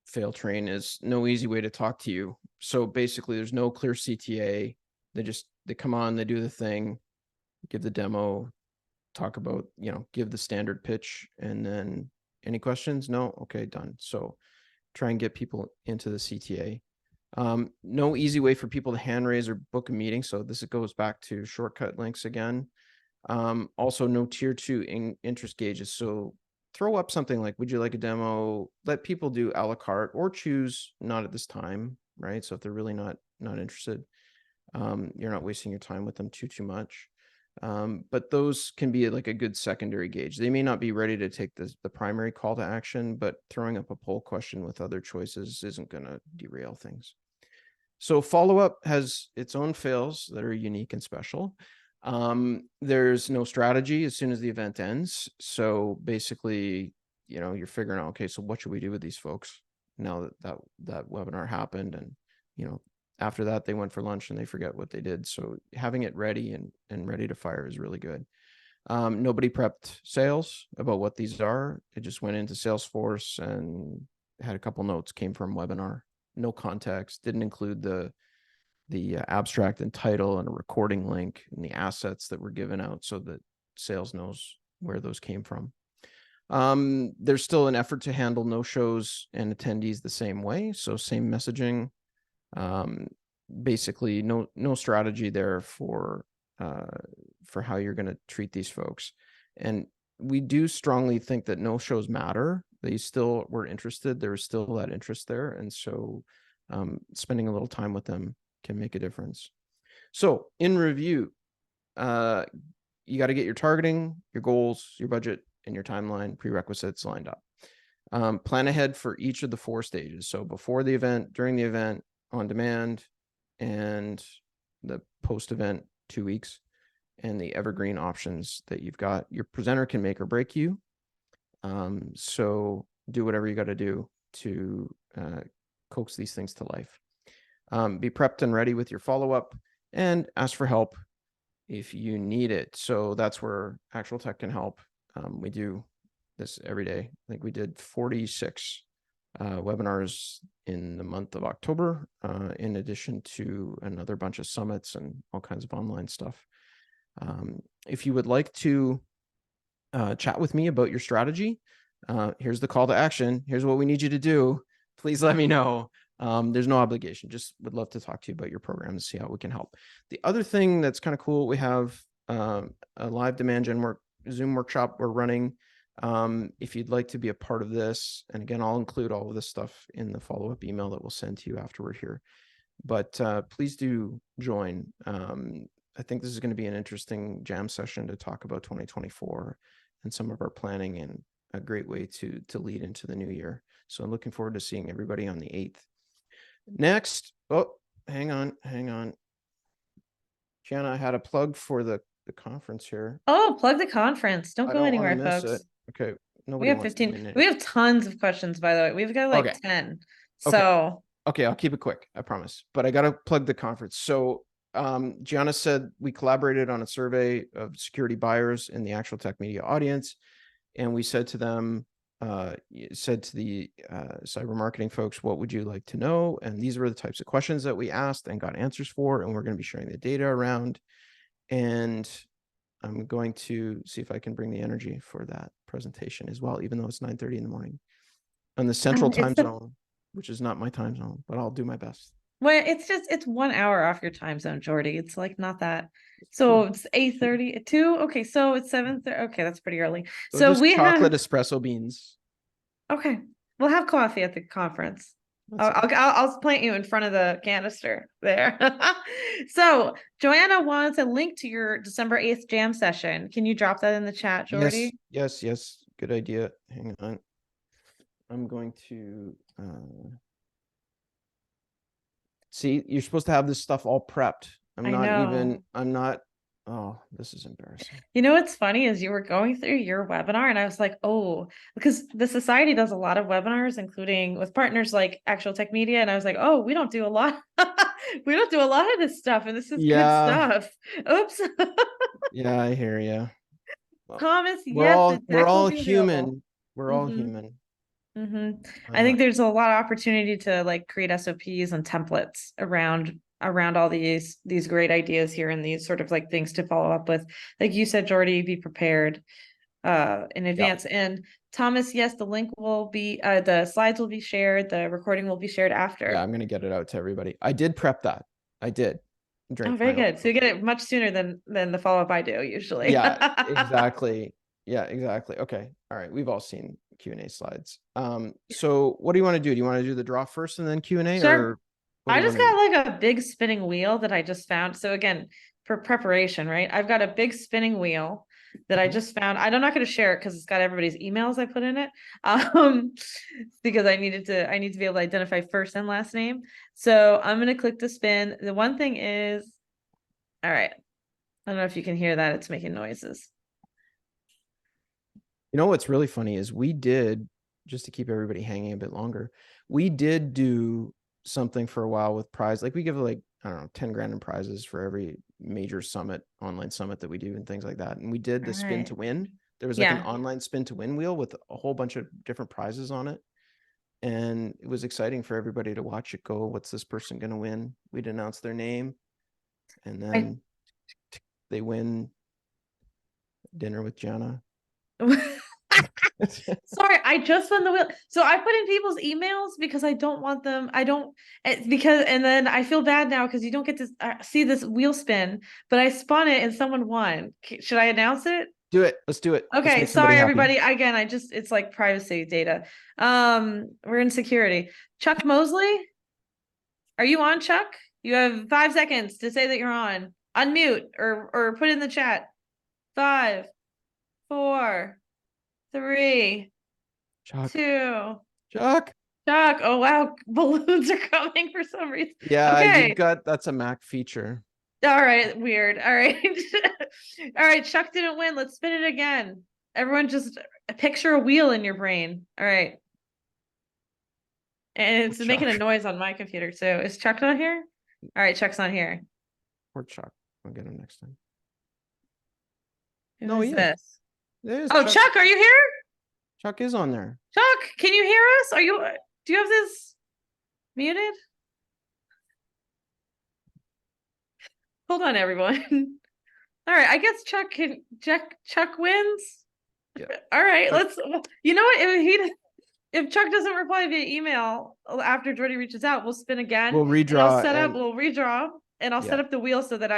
[SPEAKER 3] fail train, is no easy way to talk to you. So basically there's no clear CTA. They come on, they do the thing, give the demo, talk about, give the standard pitch, and then any questions? No? Okay, done. So try and get people into the CTA. No easy way for people to hand raise or book a meeting. So this goes back to shortcut links again. Also no tier 2 interest gauges. So throw up something like, would you like a demo? Let people do a la carte, or choose not at this time, right? So if they're really not interested, you're not wasting your time with them too much. But those can be like a good secondary gauge. They may not be ready to take the primary call to action, but throwing up a poll question with other choices isn't going to derail things. So follow-up has its own fails that are unique and special. There's no strategy as soon as the event ends. So basically, you're figuring out, okay, so what should we do with these folks now that webinar happened? And, after that, they went for lunch and they forget what they did. So having it ready and ready to fire is really good. Nobody prepped sales about what these are. It just went into Salesforce and had a couple notes, came from webinar, no context, didn't include the abstract and title and a recording link and the assets that were given out so that sales knows where those came from. There's still an effort to handle no-shows and attendees the same way. So same messaging, basically no strategy there for how you're going to treat these folks. And we do strongly think that no-shows matter. They still were interested. There was still that interest there. And so spending a little time with them can make a difference. So in review, you got to get your targeting, your goals, your budget, and your timeline prerequisites lined up. Plan ahead for each of the 4 stages. So before the event, during the event, on demand, and the post-event 2 weeks, and the evergreen options that you've got. Your presenter can make or break you. So do whatever you got to do to coax these things to life. Be prepped and ready with your follow-up, and ask for help if you need it. So that's where Actual Tech can help. We do this every day. I think we did 46 webinars in the month of October, in addition to another bunch of summits and all kinds of online stuff. If you would like to chat with me about your strategy, here's the call to action. Here's what we need you to do. Please let me know. There's no obligation. Just would love to talk to you about your program and see how we can help. The other thing that's kind of cool, we have a live demand gen Zoom workshop we're running. If you'd like to be a part of this, and again, I'll include all of this stuff in the follow-up email that we'll send to you after we're here. But please do join. I think this is going to be an interesting jam session to talk about 2024 and some of our planning, and a great way to lead into the new year. So I'm looking forward to seeing everybody on the 8th. Next, oh, hang on. Gianna, I had a plug for the conference here.
[SPEAKER 1] Oh, plug the conference. Don't
[SPEAKER 3] I
[SPEAKER 1] go
[SPEAKER 3] don't
[SPEAKER 1] anywhere,
[SPEAKER 3] wanna miss
[SPEAKER 1] folks.
[SPEAKER 3] it. Okay.
[SPEAKER 1] We
[SPEAKER 3] Nobody
[SPEAKER 1] have
[SPEAKER 3] wants to
[SPEAKER 1] 15.
[SPEAKER 3] win
[SPEAKER 1] We
[SPEAKER 3] it.
[SPEAKER 1] have tons of questions, by the way. We've got like
[SPEAKER 3] Okay.
[SPEAKER 1] 10.
[SPEAKER 3] Okay.
[SPEAKER 1] So
[SPEAKER 3] Okay, I'll keep it quick, I promise. But I got to plug the conference. So Gianna said we collaborated on a survey of security buyers in the Actual Tech Media audience. And we said to them, said to the cyber marketing folks, what would you like to know? And these were the types of questions that we asked and got answers for. And we're going to be sharing the data around. And I'm going to see if I can bring the energy for that presentation as well, even though it's 9:30 in the morning on the central time zone, which is not my time zone, but I'll do my best.
[SPEAKER 1] well, it's 1 hour off your time zone, Geordie. It's like not that. So it's 8:30 2. Okay, so it's 7:30. Okay, that's pretty early. So
[SPEAKER 3] just
[SPEAKER 1] we
[SPEAKER 3] chocolate
[SPEAKER 1] have
[SPEAKER 3] espresso beans.
[SPEAKER 1] okay. We'll have coffee at the conference.
[SPEAKER 3] That's
[SPEAKER 1] I'll plant you in front of the canister there. So Joanna wants a link to your December 8th jam session. Can you drop that in the chat, Geordie?
[SPEAKER 3] Yes. Good idea. Hang on. I'm going to see, you're supposed to have this stuff all prepped.
[SPEAKER 1] I know.
[SPEAKER 3] I'm not. Oh, this is embarrassing.
[SPEAKER 1] You know what's funny is you were going through your webinar and I was like, oh, because the society does a lot of webinars, including with partners like Actual Tech Media. And I was like, oh, we don't do a lot. We don't do a lot of this stuff. And this is good stuff. Oops.
[SPEAKER 3] Yeah, I hear you. Well,
[SPEAKER 1] Thomas, yes, the
[SPEAKER 3] we're
[SPEAKER 1] deck will
[SPEAKER 3] all
[SPEAKER 1] be
[SPEAKER 3] human.
[SPEAKER 1] available.
[SPEAKER 3] We're all human.
[SPEAKER 1] I think there's a lot of opportunity to like create SOPs and templates around all these great ideas here, and these sort of like things to follow up with. Like you said, Geordie, be prepared in advance. And Thomas, yes, the link will be the slides will be shared, the recording will be shared after.
[SPEAKER 3] Yeah, I'm gonna get it out to everybody. I did prep that. I did.
[SPEAKER 1] Oh, very good. So you get it much sooner than the follow-up I do usually.
[SPEAKER 3] Yeah, exactly. Yeah, exactly. Okay. All right. We've all seen Q&A slides. So what do you want to do? Do you want to do the draw first and then Q&A?
[SPEAKER 1] Sure.
[SPEAKER 3] Or what do
[SPEAKER 1] I
[SPEAKER 3] you
[SPEAKER 1] just
[SPEAKER 3] wanna do?
[SPEAKER 1] got like a big spinning wheel that I just found. So again, for preparation, right? I've got a big spinning wheel that I just found. I'm not going to share it because it's got everybody's emails I put in it. Because I need to be able to identify first and last name. So I'm going to click to spin. The one thing is, all right. I don't know if you can hear that. It's making noises.
[SPEAKER 3] You know what's really funny is we did, just to keep everybody hanging a bit longer, we did do something for a while with prize. Like we give like, I don't know, 10 grand in prizes for every major summit, online summit that we do and things like that. And we did the spin to win. There was like an online spin to win wheel with a whole bunch of different prizes on it. and it was exciting for everybody to watch it go. What's this person going to win? We'd announce their name, and then they win dinner with Jana.
[SPEAKER 1] Sorry, I just spun the wheel. So I put in people's emails because I don't want them. I don't because, and then I feel bad now because you don't get to see this wheel spin. But I spun it and someone won. Should I announce it?
[SPEAKER 3] Do it. Let's do it. Let's
[SPEAKER 1] Okay,
[SPEAKER 3] make somebody
[SPEAKER 1] sorry
[SPEAKER 3] happy.
[SPEAKER 1] everybody. Again, it's like privacy data. We're in security. Chuck Mosley, are you on, Chuck? You have 5 seconds to say that you're on. Unmute or put in the chat. 5, 4, 3,
[SPEAKER 3] Chuck.
[SPEAKER 1] 2.
[SPEAKER 3] Chuck.
[SPEAKER 1] Chuck. Oh wow, balloons are coming for some reason.
[SPEAKER 3] Yeah,
[SPEAKER 1] Okay.
[SPEAKER 3] that's a Mac feature.
[SPEAKER 1] All right, weird. All right. All right, Chuck didn't win. Let's spin it again. Everyone just picture a wheel in your brain. All right. And it's making a noise on my computer too. Is Chuck not here? All right, Chuck's not here.
[SPEAKER 3] Poor Chuck. I'll get him next time.
[SPEAKER 1] Who is this?
[SPEAKER 3] There's
[SPEAKER 1] Oh, Chuck, are you here?
[SPEAKER 3] Chuck is on there.
[SPEAKER 1] Chuck, can you hear us? Do you have this muted? Hold on, everyone. All right, I guess Chuck wins.
[SPEAKER 3] Yeah.
[SPEAKER 1] All right,
[SPEAKER 3] Chuck.
[SPEAKER 1] you know what? If Chuck doesn't reply via email after Geordie reaches out, we'll spin again.
[SPEAKER 3] We'll redraw.
[SPEAKER 1] We'll redraw, and I'll set up the wheel so that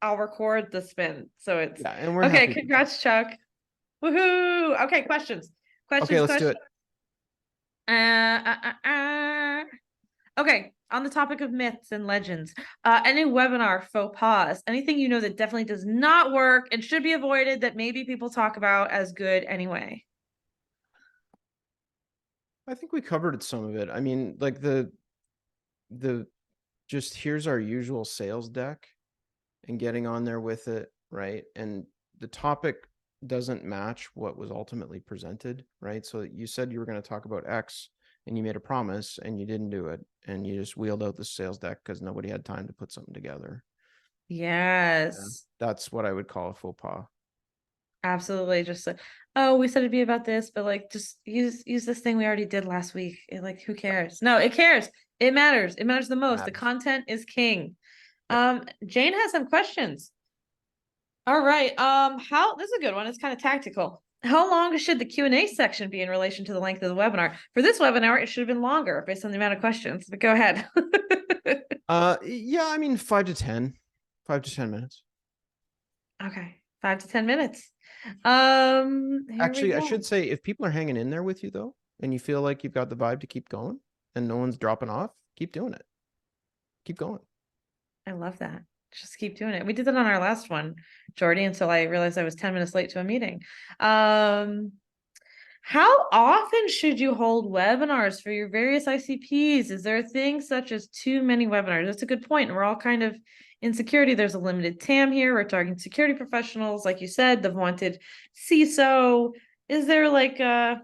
[SPEAKER 1] I'll record the spin. So it's
[SPEAKER 3] and we're
[SPEAKER 1] okay.
[SPEAKER 3] happy.
[SPEAKER 1] Congrats, Chuck. Woohoo. Okay, questions.
[SPEAKER 3] Okay, let's do it.
[SPEAKER 1] Okay, on the topic of myths and legends, any webinar faux pas, anything you know that definitely does not work and should be avoided that maybe people talk about as good anyway?
[SPEAKER 3] I think we covered some of it. I mean, like the just here's our usual sales deck and getting on there with it, right? And the topic doesn't match what was ultimately presented, right? So you said you were going to talk about X and you made a promise and you didn't do it, and you just wheeled out the sales deck because nobody had time to put something together.
[SPEAKER 1] Yes.
[SPEAKER 3] Yeah, that's what I would call a faux pas.
[SPEAKER 1] Absolutely. Just like, oh, we said it'd be about this, but like just use this thing we already did last week. Like, who cares? No, it cares. It matters. It matters the most. The content is king. Jane has some questions. All right. This is a good one. It's kind of tactical. How long should the Q&A section be in relation to the length of the webinar? For this webinar, it should have been longer based on the amount of questions, but go ahead.
[SPEAKER 3] Yeah, I mean 5 to 10 minutes.
[SPEAKER 1] Okay. 5 to 10 minutes.
[SPEAKER 3] Actually, I should say, if people are hanging in there with you though, and you feel like you've got the vibe to keep going and no one's dropping off, keep doing it. Keep going.
[SPEAKER 1] I love that. Just keep doing it. We did that on our last one, Geordie, until I realized I was 10 minutes late to a meeting. How often should you hold webinars for your various ICPs? Is there a thing such as too many webinars? That's a good point. We're all kind of in security. There's a limited TAM here. We're targeting security professionals, like you said, the vaunted CISO. Is there like a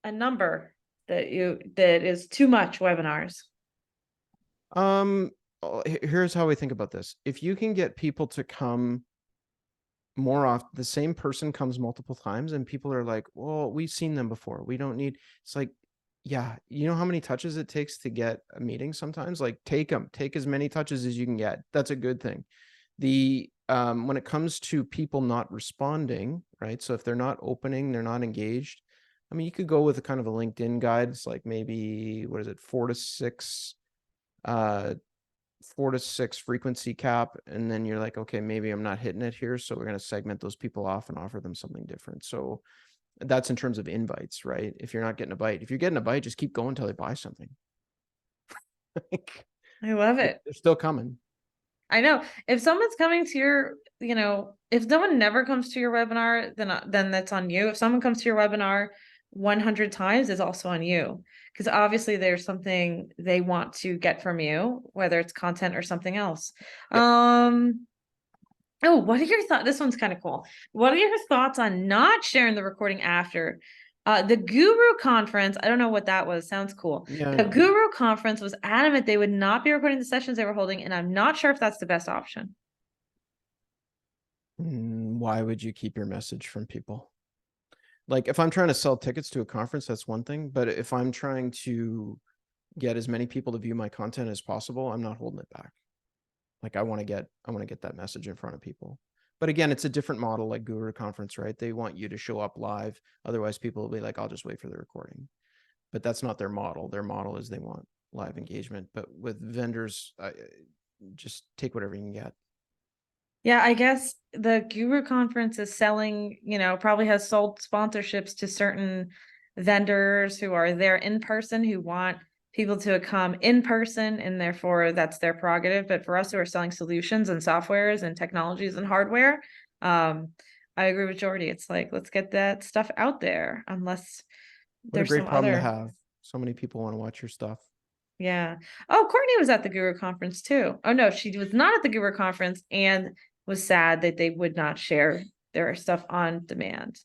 [SPEAKER 1] number that is too much webinars?
[SPEAKER 3] Here's how we think about this. If you can get people to come more often, the same person comes multiple times and people are like, well, we've seen them before. We don't need, it's like, yeah, you know how many touches it takes to get a meeting sometimes? Like take as many touches as you can get. That's a good thing. When it comes to people not responding, right? So if they're not opening, they're not engaged. I mean, you could go with a kind of a LinkedIn guide. It's like maybe, 4 to 6 frequency cap, and then you're like, okay, maybe I'm not hitting it here, so we're going to segment those people off and offer them something different. So that's in terms of invites, right? If you're not getting a bite, if you're getting a bite, just keep going until they buy something.
[SPEAKER 1] I love it.
[SPEAKER 3] They're still coming.
[SPEAKER 1] I know. If someone's coming to your, if someone never comes to your webinar, then that's on you. If someone comes to your webinar 100 times, it's also on you, because obviously there's something they want to get from you, whether it's content or something else. Yep. Oh, what are your thoughts? This one's kind of cool. What are your thoughts on not sharing the recording after? The Guru conference, I don't know what that was. Sounds cool.
[SPEAKER 3] Yeah.
[SPEAKER 1] The Guru conference was adamant they would not be recording the sessions they were holding, and I'm not sure if that's the best option.
[SPEAKER 3] Why would you keep your message from people? Like if I'm trying to sell tickets to a conference, that's one thing. But if I'm trying to get as many people to view my content as possible, I'm not holding it back. Like I want to get that message in front of people. But again, it's a different model like Guru Conference, right? They want you to show up live. Otherwise people will be like, I'll just wait for the recording. But that's not their model. Their model is they want live engagement. But with vendors, just take whatever you can get.
[SPEAKER 1] Yeah, I guess the Guru conference is selling, probably has sold sponsorships to certain vendors who are there in person, who want people to come in person, and therefore that's their prerogative. But for us who are selling solutions and softwares and technologies and hardware, I agree with Geordie. It's like, let's get that stuff out there, unless
[SPEAKER 3] What a
[SPEAKER 1] there's
[SPEAKER 3] great
[SPEAKER 1] some
[SPEAKER 3] problem to
[SPEAKER 1] other.
[SPEAKER 3] have. So many people want to watch your stuff.
[SPEAKER 1] Yeah. Oh, Courtney was at the Guru conference too. Oh no, she was not at the Guru conference and was sad that they would not share their stuff on demand.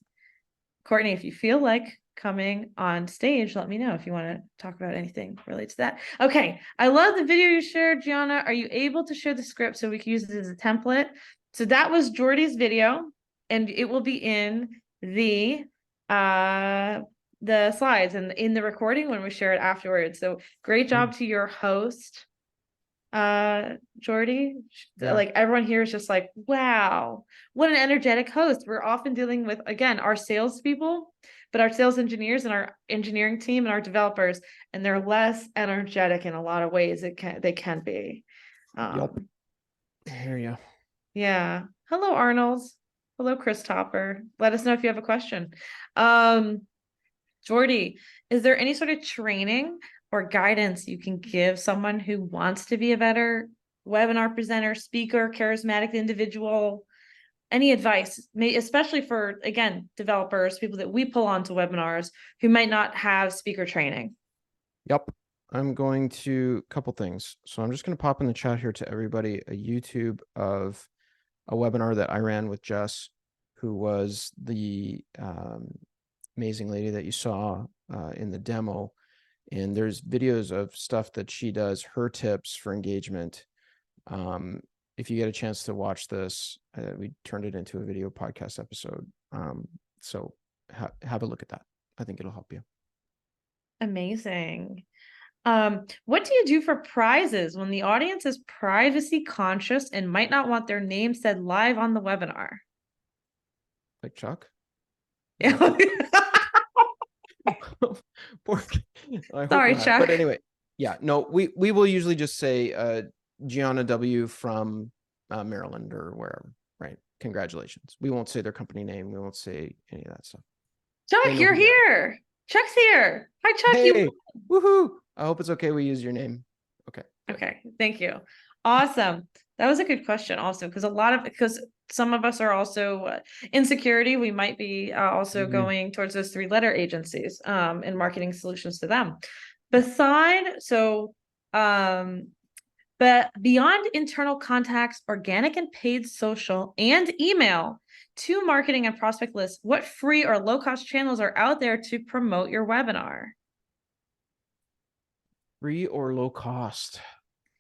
[SPEAKER 1] Courtney, if you feel like coming on stage, let me know if you want to talk about anything related to that. Okay. I love the video you shared, Gianna. Are you able to share the script so we can use it as a template? So that was Geordie's video, and it will be in the slides and in the recording when we share it afterwards. So great job to your host, Geordie.
[SPEAKER 3] Yeah.
[SPEAKER 1] Like everyone here is just like, wow, what an energetic host. We're often dealing with, again, our salespeople, but our sales engineers and our engineering team and our developers, and they're less energetic in a lot of ways. They can be.
[SPEAKER 3] Yep. I hear you.
[SPEAKER 1] Yeah. Hello, Arnold. Hello, Chris Topper. Let us know if you have a question. Geordie, is there any sort of training or guidance you can give someone who wants to be a better webinar presenter, speaker, charismatic individual? Any advice, especially for, again, developers, people that we pull onto webinars who might not have speaker training?
[SPEAKER 3] Yep. I'm going to couple things. So I'm just going to pop in the chat here to everybody a YouTube of a webinar that I ran with Jess, who was the amazing lady that you saw in the demo. And there's videos of stuff that she does, her tips for engagement. If you get a chance to watch this, we turned it into a video podcast episode. So have a look at that. I think it'll help you.
[SPEAKER 1] Amazing. What do you do for prizes when the audience is privacy conscious and might not want their name said live on the webinar?
[SPEAKER 3] Like Chuck?
[SPEAKER 1] Yeah. Sorry, Chuck.
[SPEAKER 3] But anyway, yeah, no, we will usually just say Gianna W from Maryland or wherever, right? Congratulations. We won't say their company name. We won't say any of that stuff.
[SPEAKER 1] Chuck, you're here. Chuck's here. Hi, Chuck.
[SPEAKER 3] Hey, woohoo. I hope it's okay we use your name. Okay.
[SPEAKER 1] Okay, thank you. Awesome. That was a good question also, because some of us are also in security. We might be also going towards those 3-letter agencies and marketing solutions to them. But beyond internal contacts, organic and paid social and email to marketing and prospect lists, what free or low-cost channels are out there to promote your webinar?
[SPEAKER 3] Free or low cost?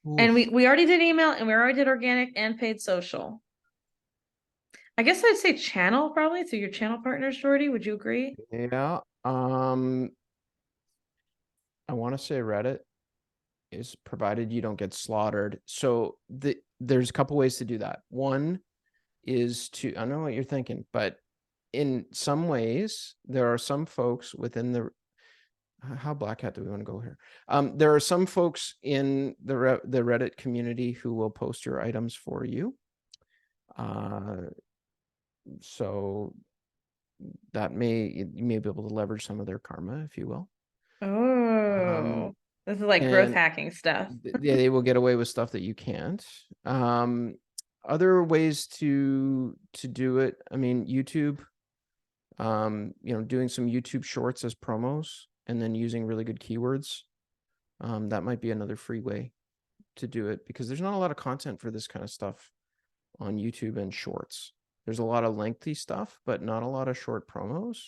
[SPEAKER 3] Oof.
[SPEAKER 1] And we already did email, and we already did organic and paid social. I guess I'd say channel, probably through your channel partners, Geordie. Would you agree?
[SPEAKER 3] Yeah. I want to say Reddit is provided you don't get slaughtered. So there's a couple ways to do that. One is to, I don't know what you're thinking, but in some ways, there are some folks within the, how black hat do we want to go here? There are some folks in the Reddit community who will post your items for you. So that you may be able to leverage some of their karma, if you will.
[SPEAKER 1] Oh, this is like growth hacking stuff.
[SPEAKER 3] Yeah, they will get away with stuff that you can't. Other ways to do it, I mean, YouTube, doing some YouTube shorts as promos and then using really good keywords. That might be another free way to do it, because there's not a lot of content for this kind of stuff on YouTube and shorts. There's a lot of lengthy stuff, but not a lot of short promos.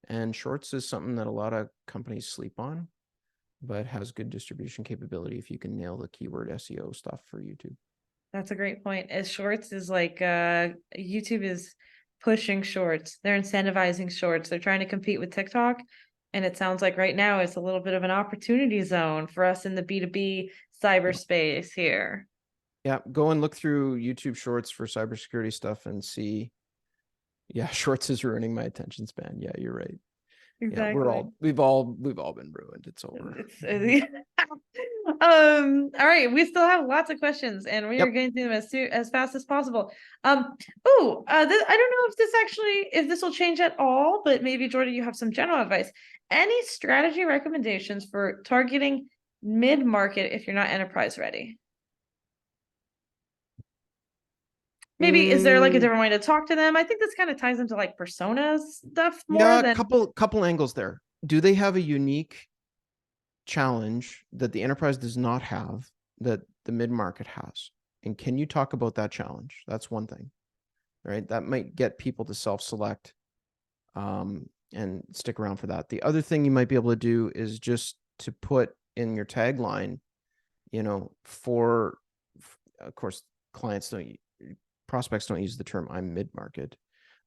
[SPEAKER 3] And shorts is something that a lot of companies sleep on, but has good distribution capability if you can nail the keyword SEO stuff for YouTube.
[SPEAKER 1] That's a great point. As shorts is like YouTube is pushing shorts. They're incentivizing shorts. They're trying to compete with TikTok. And it sounds like right now it's a little bit of an opportunity zone for us in the B2B cyberspace here.
[SPEAKER 3] Yeah, go and look through YouTube shorts for cybersecurity stuff and see. Yeah, shorts is ruining my attention span. Yeah, you're right. Yeah, we've all been ruined. It's over.
[SPEAKER 1] All right, we still have lots of questions and we are
[SPEAKER 3] Yep.
[SPEAKER 1] getting through them as fast as possible. I don't know if this will change at all, but maybe Jordan, you have some general advice. Any strategy recommendations for targeting mid-market if you're not enterprise ready? Maybe is there like a different way to talk to them? I think this kind of ties into like personas stuff more
[SPEAKER 3] Yeah,
[SPEAKER 1] than
[SPEAKER 3] couple angles there. Do they have a unique challenge that the enterprise does not have that the mid-market has? And can you talk about that challenge? That's one thing, right? That might get people to self-select and stick around for that. The other thing you might be able to do is just to put in your tagline, you know, of course, prospects don't use the term I'm mid-market,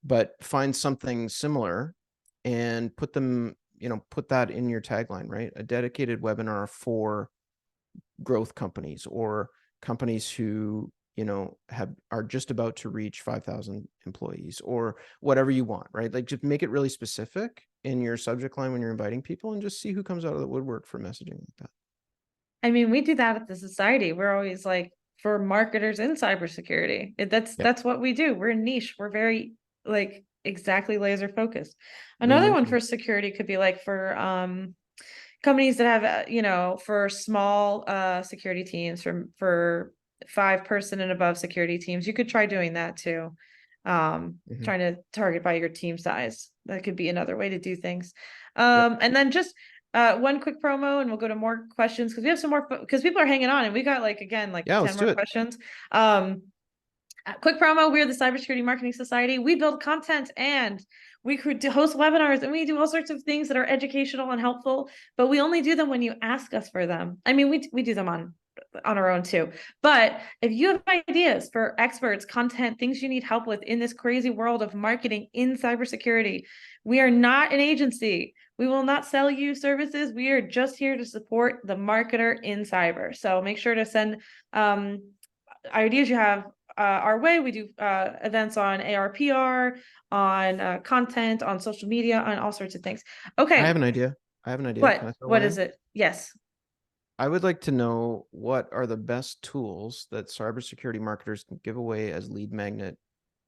[SPEAKER 3] but find something similar and put that in your tagline, right? A dedicated webinar for growth companies or companies who, are just about to reach 5,000 employees or whatever you want, right? Like just make it really specific in your subject line when you're inviting people and just see who comes out of the woodwork for messaging like that.
[SPEAKER 1] I mean, we do that at the society. We're always like for marketers in cybersecurity. That's what we do. We're a niche. We're very like exactly laser focused. Another one for security could be like for companies that have for small security teams for 5-person and above security teams. You could try doing that too. Trying to target by your team size. That could be another way to do things. And then just one quick promo and we'll go to more questions because we have some more because people are hanging on and we got like 10 more questions. Quick promo, we're the Cybersecurity Marketing Society. We build content and we could host webinars and we do all sorts of things that are educational and helpful, but we only do them when you ask us for them. I mean, we do them on our own too. But if you have ideas for experts, content, things you need help with in this crazy world of marketing in cybersecurity, we are not an agency. We will not sell you services. We are just here to support the marketer in cyber. So make sure to send ideas you have our way. We do events on ARPR, on content, on social media, on all sorts of things. Okay.
[SPEAKER 3] I have an idea.
[SPEAKER 1] What is it? Yes.
[SPEAKER 3] I would like to know what are the best tools that cybersecurity marketers can give away as lead magnet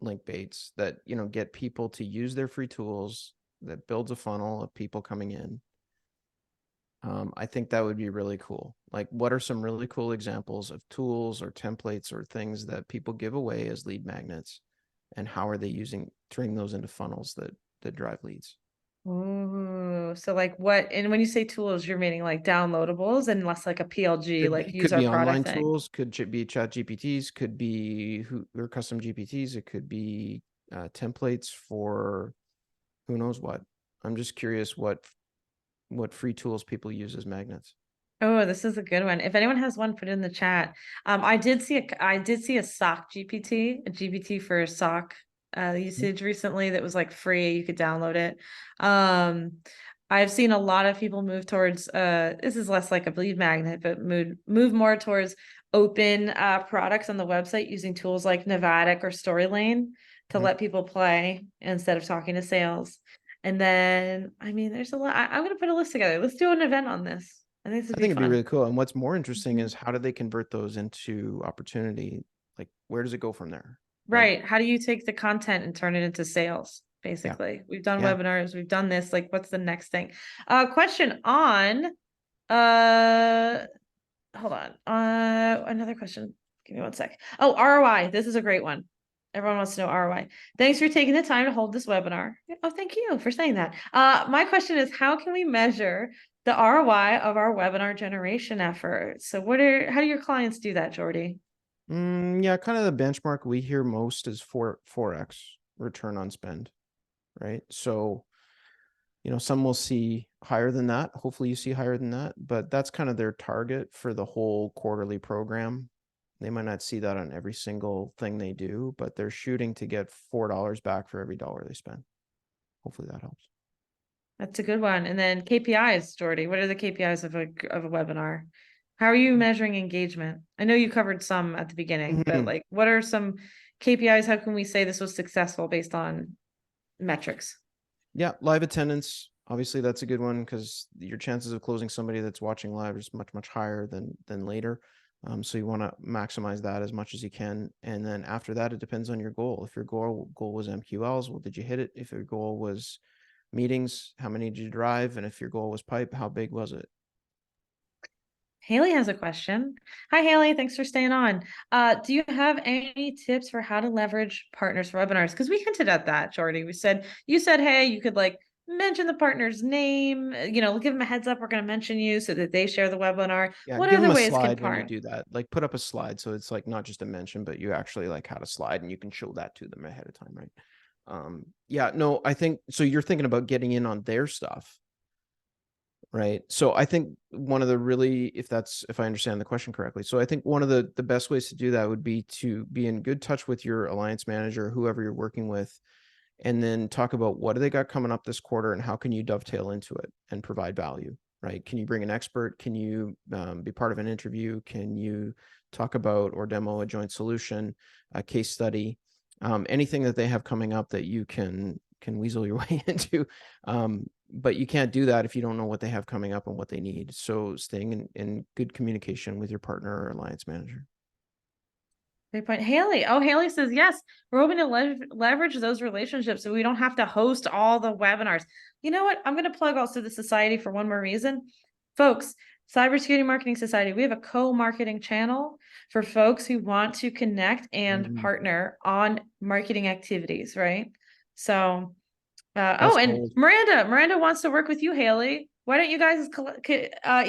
[SPEAKER 3] link baits that, get people to use their free tools that builds a funnel of people coming in. I think that would be really cool. Like, what are some really cool examples of tools or templates or things that people give away as lead magnets, and how are they turning those into funnels that drive leads?
[SPEAKER 1] Ooh, so like what? And when you say tools, you're meaning like downloadables and less like a PLG, like use our product
[SPEAKER 3] online
[SPEAKER 1] thing.
[SPEAKER 3] tools, could be chat GPTs, could be their custom GPTs, it could be templates for who knows what. I'm just curious what free tools people use as magnets.
[SPEAKER 1] Oh, this is a good one. If anyone has one, put it in the chat. I did see a SOC GPT, a GPT for SOC usage recently that was like free. You could download it. I've seen a lot of people move towards this is less like a lead magnet, but move more towards open products on the website using tools like Novatic or Storylane to let people play instead of talking to sales. And then, I mean, there's a lot. I'm going to put a list together. Let's do an event on this. I think
[SPEAKER 3] it'd be really cool. And what's more interesting is how do they convert those into opportunity? Like, where does it go from there?
[SPEAKER 1] Right. How do you take the content and turn it into sales? Basically, we've done webinars, we've done this. Like, what's the next thing? Question on, hold on. Another question. Give me one sec. Oh, ROI. This is a great one. Everyone wants to know ROI. Thanks for taking the time to hold this webinar. Oh, thank you for saying that. My question is, how can we measure the ROI of our webinar generation efforts? So how do your clients do that, Geordie?
[SPEAKER 3] Yeah, kind of the benchmark we hear most is 4x return on spend, right? So, some will see higher than that. Hopefully you see higher than that, but that's kind of their target for the whole quarterly program. They might not see that on every single thing they do, but they're shooting to get $4 back for every dollar they spend. Hopefully that helps.
[SPEAKER 1] That's a good one. And then KPIs, Geordie. What are the KPIs of a webinar? How are you measuring engagement? I know you covered some at the beginning, but
[SPEAKER 3] Mhm.
[SPEAKER 1] like, what are some KPIs? How can we say this was successful based on metrics?
[SPEAKER 3] Yeah, live attendance. Obviously, that's a good one because your chances of closing somebody that's watching live is much, much higher than later. So you want to maximize that as much as you can. And then after that, it depends on your goal. If your goal was MQLs, well, did you hit it? If your goal was meetings, how many did you drive? And if your goal was pipe, how big was it?
[SPEAKER 1] Haley has a question. Hi, Haley. Thanks for staying on. Do you have any tips for how to leverage partners for webinars? Because we hinted at that, Jordy. You said, hey, you could like mention the partner's name, give them a heads up. We're going to mention you so that they share the webinar.
[SPEAKER 3] Yeah,
[SPEAKER 1] What
[SPEAKER 3] give
[SPEAKER 1] other
[SPEAKER 3] them a
[SPEAKER 1] ways can
[SPEAKER 3] slide when you do that. Like put up a slide so it's like not just a mention, but you actually like had a slide and you can show that to them ahead of time, right? Yeah, no, I think so. You're thinking about getting in on their stuff, right? So I think one of the really, if I understand the question correctly, so I think one of the best ways to do that would be to be in good touch with your alliance manager, whoever you're working with, and then talk about what do they got coming up this quarter and how can you dovetail into it and provide value, right? Can you bring an expert? Can you be part of an interview? Can you talk about or demo a joint solution, a case study, anything that they have coming up that you can weasel your way into? But you can't do that if you don't know what they have coming up and what they need. So staying in good communication with your partner or alliance manager.
[SPEAKER 1] Great point. Haley. Oh, Haley says, yes, we're hoping to leverage those relationships so we don't have to host all the webinars. You know what? I'm going to plug also the society for one more reason. Folks, Cybersecurity Marketing Society, we have a co-marketing channel for folks who want to connect and partner on marketing activities, right? So,
[SPEAKER 3] That's
[SPEAKER 1] and
[SPEAKER 3] gold.
[SPEAKER 1] Miranda wants to work with you, Haley. Why don't you guys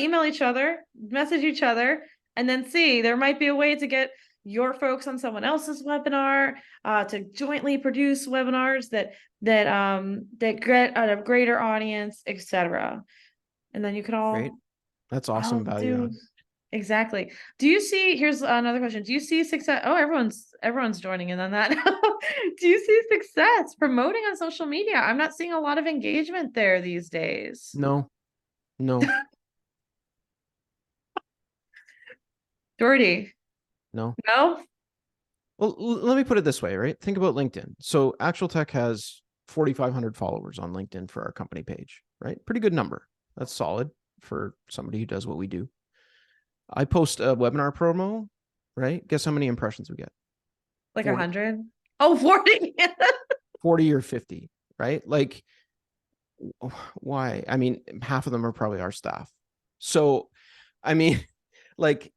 [SPEAKER 1] email each other, message each other, and then see, there might be a way to get your folks on someone else's webinar, to jointly produce webinars that get a greater audience, etc. And then you could
[SPEAKER 3] Great. That's awesome value.
[SPEAKER 1] Exactly. Do you see, here's another question. Do you see success? Oh, everyone's joining in on that. Do you see success promoting on social media? I'm not seeing a lot of engagement there these days.
[SPEAKER 3] No.
[SPEAKER 1] Geordie,
[SPEAKER 3] No.
[SPEAKER 1] no?
[SPEAKER 3] Well, let me put it this way, right? Think about LinkedIn. So Actual Tech has 4,500 followers on LinkedIn for our company page, right? Pretty good number. That's solid for somebody who does what we do. I post a webinar promo, right? Guess how many impressions we get?
[SPEAKER 1] Like
[SPEAKER 3] 40.
[SPEAKER 1] 100? Oh, 40.
[SPEAKER 3] 40 or 50, right? Like, why? I mean, half of them are probably our staff. So, I mean, like,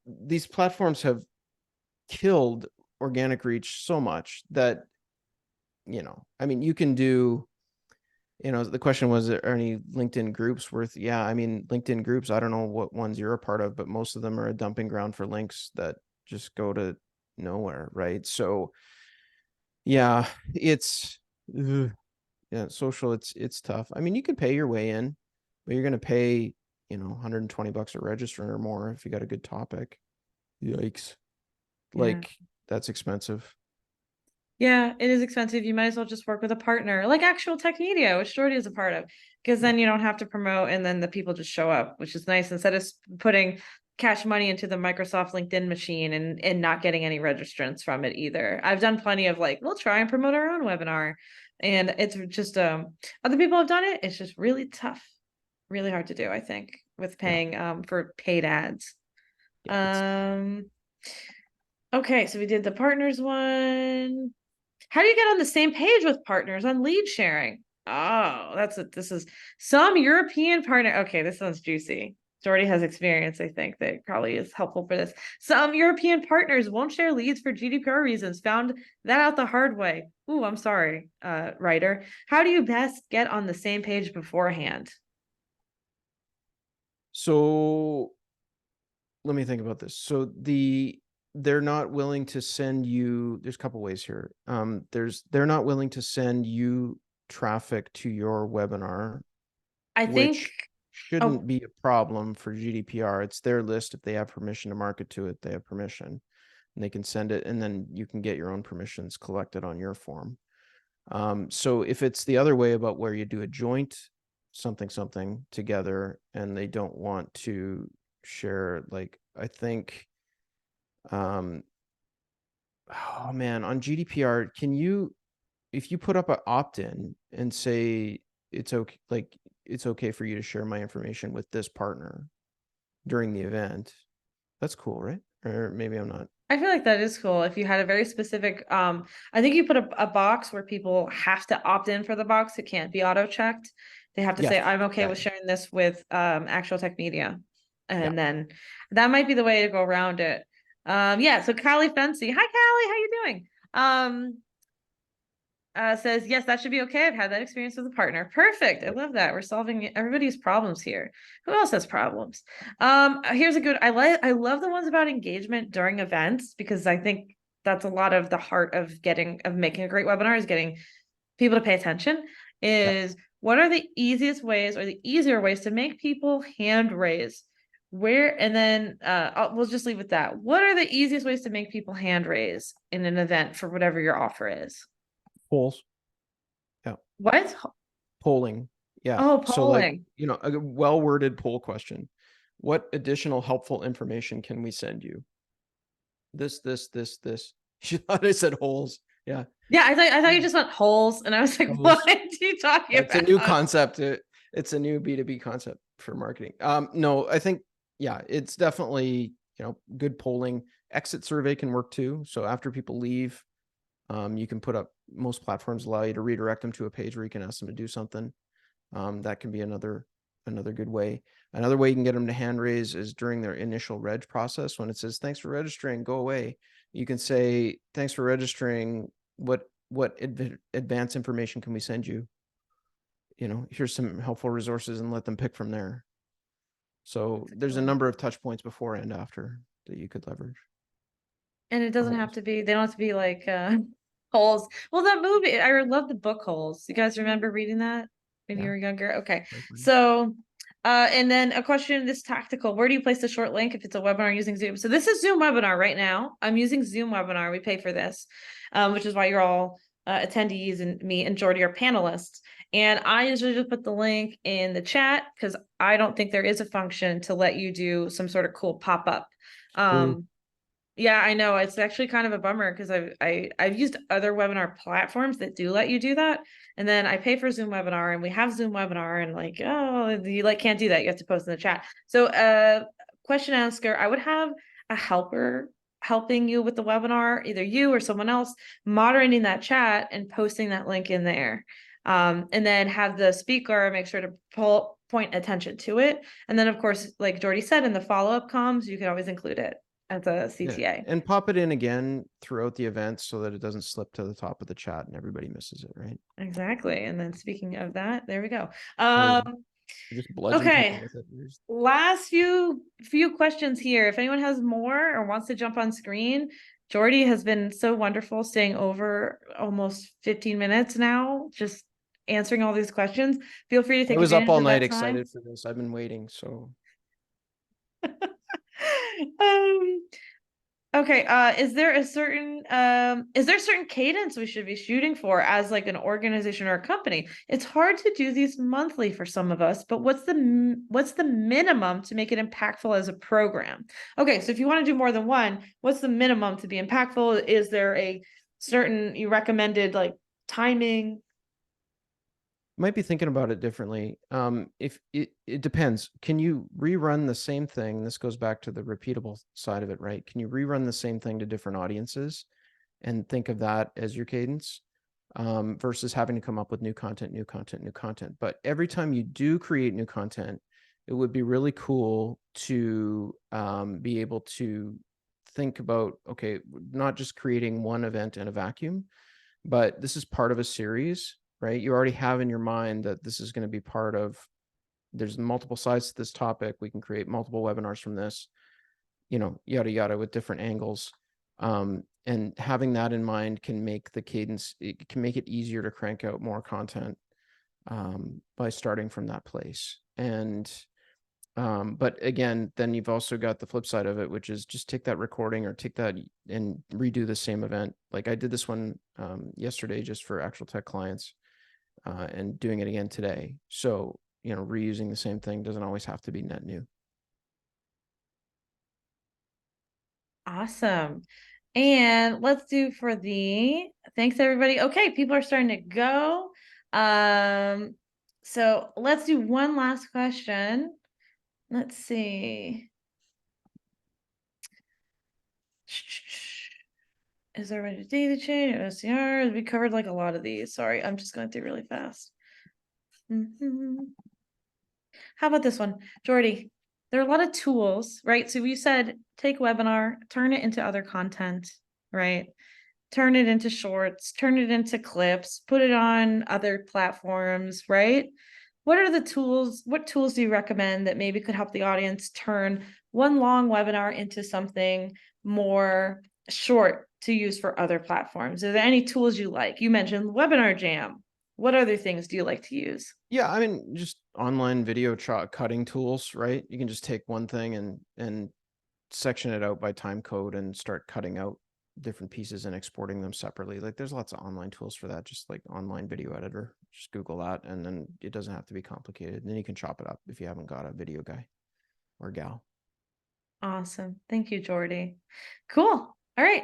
[SPEAKER 3] these platforms have killed organic reach so much that, I mean, you can do, the question was, are any LinkedIn groups worth? Yeah, I mean, LinkedIn groups, I don't know what ones you're a part of, but most of them are a dumping ground for links that just go to nowhere, right? So yeah, it's social, it's tough. I mean, you could pay your way in, but you're going to pay, $120 a register or more if you got a good topic. Yikes. Like, that's expensive.
[SPEAKER 1] Yeah, it is expensive. You might as well just work with a partner like Actual Tech Media, which Jordy is a part of, because then you don't have to promote and then the people just show up, which is nice instead of putting cash money into the Microsoft LinkedIn machine and not getting any registrants from it either. I've done plenty of like, we'll try and promote our own webinar. And it's just other people have done it. It's just really tough, really hard to do, I think, with paying for paid ads. Okay, so we did the partners one. How do you get on the same page with partners on lead sharing? Oh, this is some European partner. Okay, this sounds juicy. Jordy has experience, I think, that probably is helpful for this. Some European partners won't share leads for GDPR reasons. Found that out the hard way. Ooh, I'm sorry, writer. How do you best get on the same page beforehand?
[SPEAKER 3] So let me think about this. So they're not willing to send you, there's a couple ways here. They're not willing to send you traffic to your webinar.
[SPEAKER 1] I think
[SPEAKER 3] shouldn't be a problem for GDPR. It's their list. If they have permission to market to it, they have permission, and they can send it, and then you can get your own permissions collected on your form. So if it's the other way about where you do a joint something together and they don't want to share, like, I think, oh man, on GDPR, if you put up an opt-in and say it's okay, like it's okay for you to share my information with this partner during the event, that's cool, right? Or maybe I'm not.
[SPEAKER 1] I feel like that is cool. If you had a very specific, I think you put a box where people have to opt in for the box. It can't be auto checked. They have to say,
[SPEAKER 3] Yes.
[SPEAKER 1] I'm okay
[SPEAKER 3] Yeah.
[SPEAKER 1] with sharing this with Actual Tech Media. And
[SPEAKER 3] Yeah.
[SPEAKER 1] then that might be the way to go around it. Yeah, so Callie Fancy. Hi Callie, how you doing? Says, yes, that should be okay. I've had that experience with a partner. Perfect. I love that. We're solving everybody's problems here. Who else has problems? Here's a good, I love the ones about engagement during events, because I think that's a lot of the heart of making a great webinar, is getting people to pay attention. Is what are the easiest ways or the easier ways to make people hand raise? And then we'll just leave it at that. What are the easiest ways to make people hand raise in an event for whatever your offer is?
[SPEAKER 3] Polls.
[SPEAKER 1] What?
[SPEAKER 3] Polling. Yeah.
[SPEAKER 1] Oh,
[SPEAKER 3] So like,
[SPEAKER 1] polling.
[SPEAKER 3] a well-worded poll question. What additional helpful information can we send you? This. She thought I said holes. Yeah.
[SPEAKER 1] Yeah, I thought you just meant holes, and I was like,
[SPEAKER 3] Holes.
[SPEAKER 1] what are you talking
[SPEAKER 3] It's
[SPEAKER 1] about?
[SPEAKER 3] a new concept. It's a new B2B concept for marketing. No, I think, yeah, it's definitely, good polling. Exit survey can work too. So after people leave, you can put up, most platforms allow you to redirect them to a page where you can ask them to do something. That can be another good way. Another way you can get them to hand raise is during their initial reg process. When it says, thanks for registering, go away. You can say, thanks for registering. What advanced information can we send you? Here's some helpful resources, and let them pick from there. So there's a number of touch points before and after that you could leverage.
[SPEAKER 1] And it doesn't have to be, they don't have to be like holes. Well, that movie, I love the book Holes. You guys remember reading that when you
[SPEAKER 3] Yeah.
[SPEAKER 1] were younger? Okay. So and then a question, this tactical, where do you place the short link if it's a webinar using Zoom? So this is Zoom webinar right now. I'm using Zoom webinar. We pay for this, which is why you're all attendees, and me and Geordie are panelists. And I usually just put the link in the chat, because I don't think there is a function to let you do some sort of cool pop-up. Yeah, I know. It's actually kind of a bummer, because I've used other webinar platforms that do let you do that. And then I pay for Zoom webinar, and we have Zoom webinar, and like, oh, you can't do that. You have to post in the chat. So question asker, I would have a helper helping you with the webinar, either you or someone else, moderating that chat and posting that link in there. And then have the speaker make sure to point attention to it. And then of course, like Geordie said, in the follow-up comms, you can always include it as a CTA.
[SPEAKER 3] Yeah. And pop it in again throughout the event so that it doesn't slip to the top of the chat and everybody misses it, right?
[SPEAKER 1] Exactly. And then speaking of that, there we go.
[SPEAKER 3] Just bludgeon
[SPEAKER 1] Okay.
[SPEAKER 3] people with it.
[SPEAKER 1] Last few questions here. If anyone has more or wants to jump on screen, Geordie has been so wonderful, staying over almost 15 minutes now, just answering all these questions. Feel free to take
[SPEAKER 3] advantage. I was up all night
[SPEAKER 1] time.
[SPEAKER 3] excited for this. I've been waiting, so.
[SPEAKER 1] Okay, is there a certain cadence we should be shooting for as like an organization or a company? It's hard to do these monthly for some of us, but what's the minimum to make it impactful as a program? Okay, so if you want to do more than one, what's the minimum to be impactful? Is there a certain you recommended like timing?
[SPEAKER 3] Might be thinking about it differently. If it depends. Can you rerun the same thing? This goes back to the repeatable side of it, right? Can you rerun the same thing to different audiences and think of that as your cadence, versus having to come up with new content. But every time you do create new content, it would be really cool to be able to think about, okay, not just creating one event in a vacuum, but this is part of a series, right? You already have in your mind that this is going to be part of, there's multiple sides to this topic. We can create multiple webinars from this, yada, yada, with different angles. And having that in mind can make the cadence, it can make it easier to crank out more content by starting from that place. And but again, then you've also got the flip side of it, which is just take that recording or take that and redo the same event. Like I did this one yesterday just for actual tech clients, and doing it again today. So, you know, reusing the same thing doesn't always have to be net new.
[SPEAKER 1] Awesome. And let's do for the thanks everybody. Okay, people are starting to go. So let's do one last question. Let's see. Is there a data chain or OCR? We covered like a lot of these. Sorry, I'm just going through really fast. How about this one, Geordie? There are a lot of tools, right? So we said take webinar, turn it into other content, right? Turn it into shorts, turn it into clips, put it on other platforms, right? What are the tools? What tools do you recommend that maybe could help the audience turn one long webinar into something more short to use for other platforms? Are there any tools you like? You mentioned Webinar Jam. What other things do you like to use?
[SPEAKER 3] Yeah, I mean, just online video cutting tools, right? You can just take one thing and section it out by time code and start cutting out different pieces and exporting them separately. Like there's lots of online tools for that, just like online video editor. Just Google that, and then it doesn't have to be complicated. And then you can chop it up if you haven't got a video guy or gal.
[SPEAKER 1] Awesome. Thank you, Geordie. Cool. All right.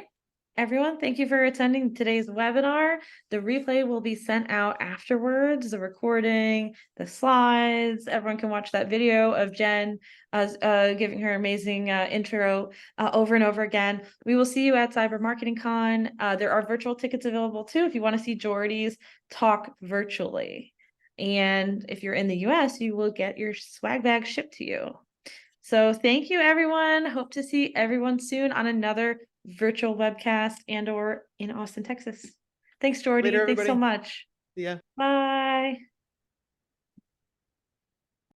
[SPEAKER 1] Everyone, thank you for attending today's webinar. The replay will be sent out afterwards, the recording, the slides. Everyone can watch that video of Jen giving her amazing intro over and over again. We will see you at Cyber Marketing Con. There are virtual tickets available too if you want to see Geordie's talk virtually. And if you're in the US, you will get your swag bag shipped to you. So thank you, everyone. Hope to see everyone soon on another virtual webcast and or in Austin, Texas. Thanks, Geordie.
[SPEAKER 3] Later,
[SPEAKER 1] Thanks so
[SPEAKER 3] everybody.
[SPEAKER 1] much.
[SPEAKER 3] See ya.
[SPEAKER 1] Bye.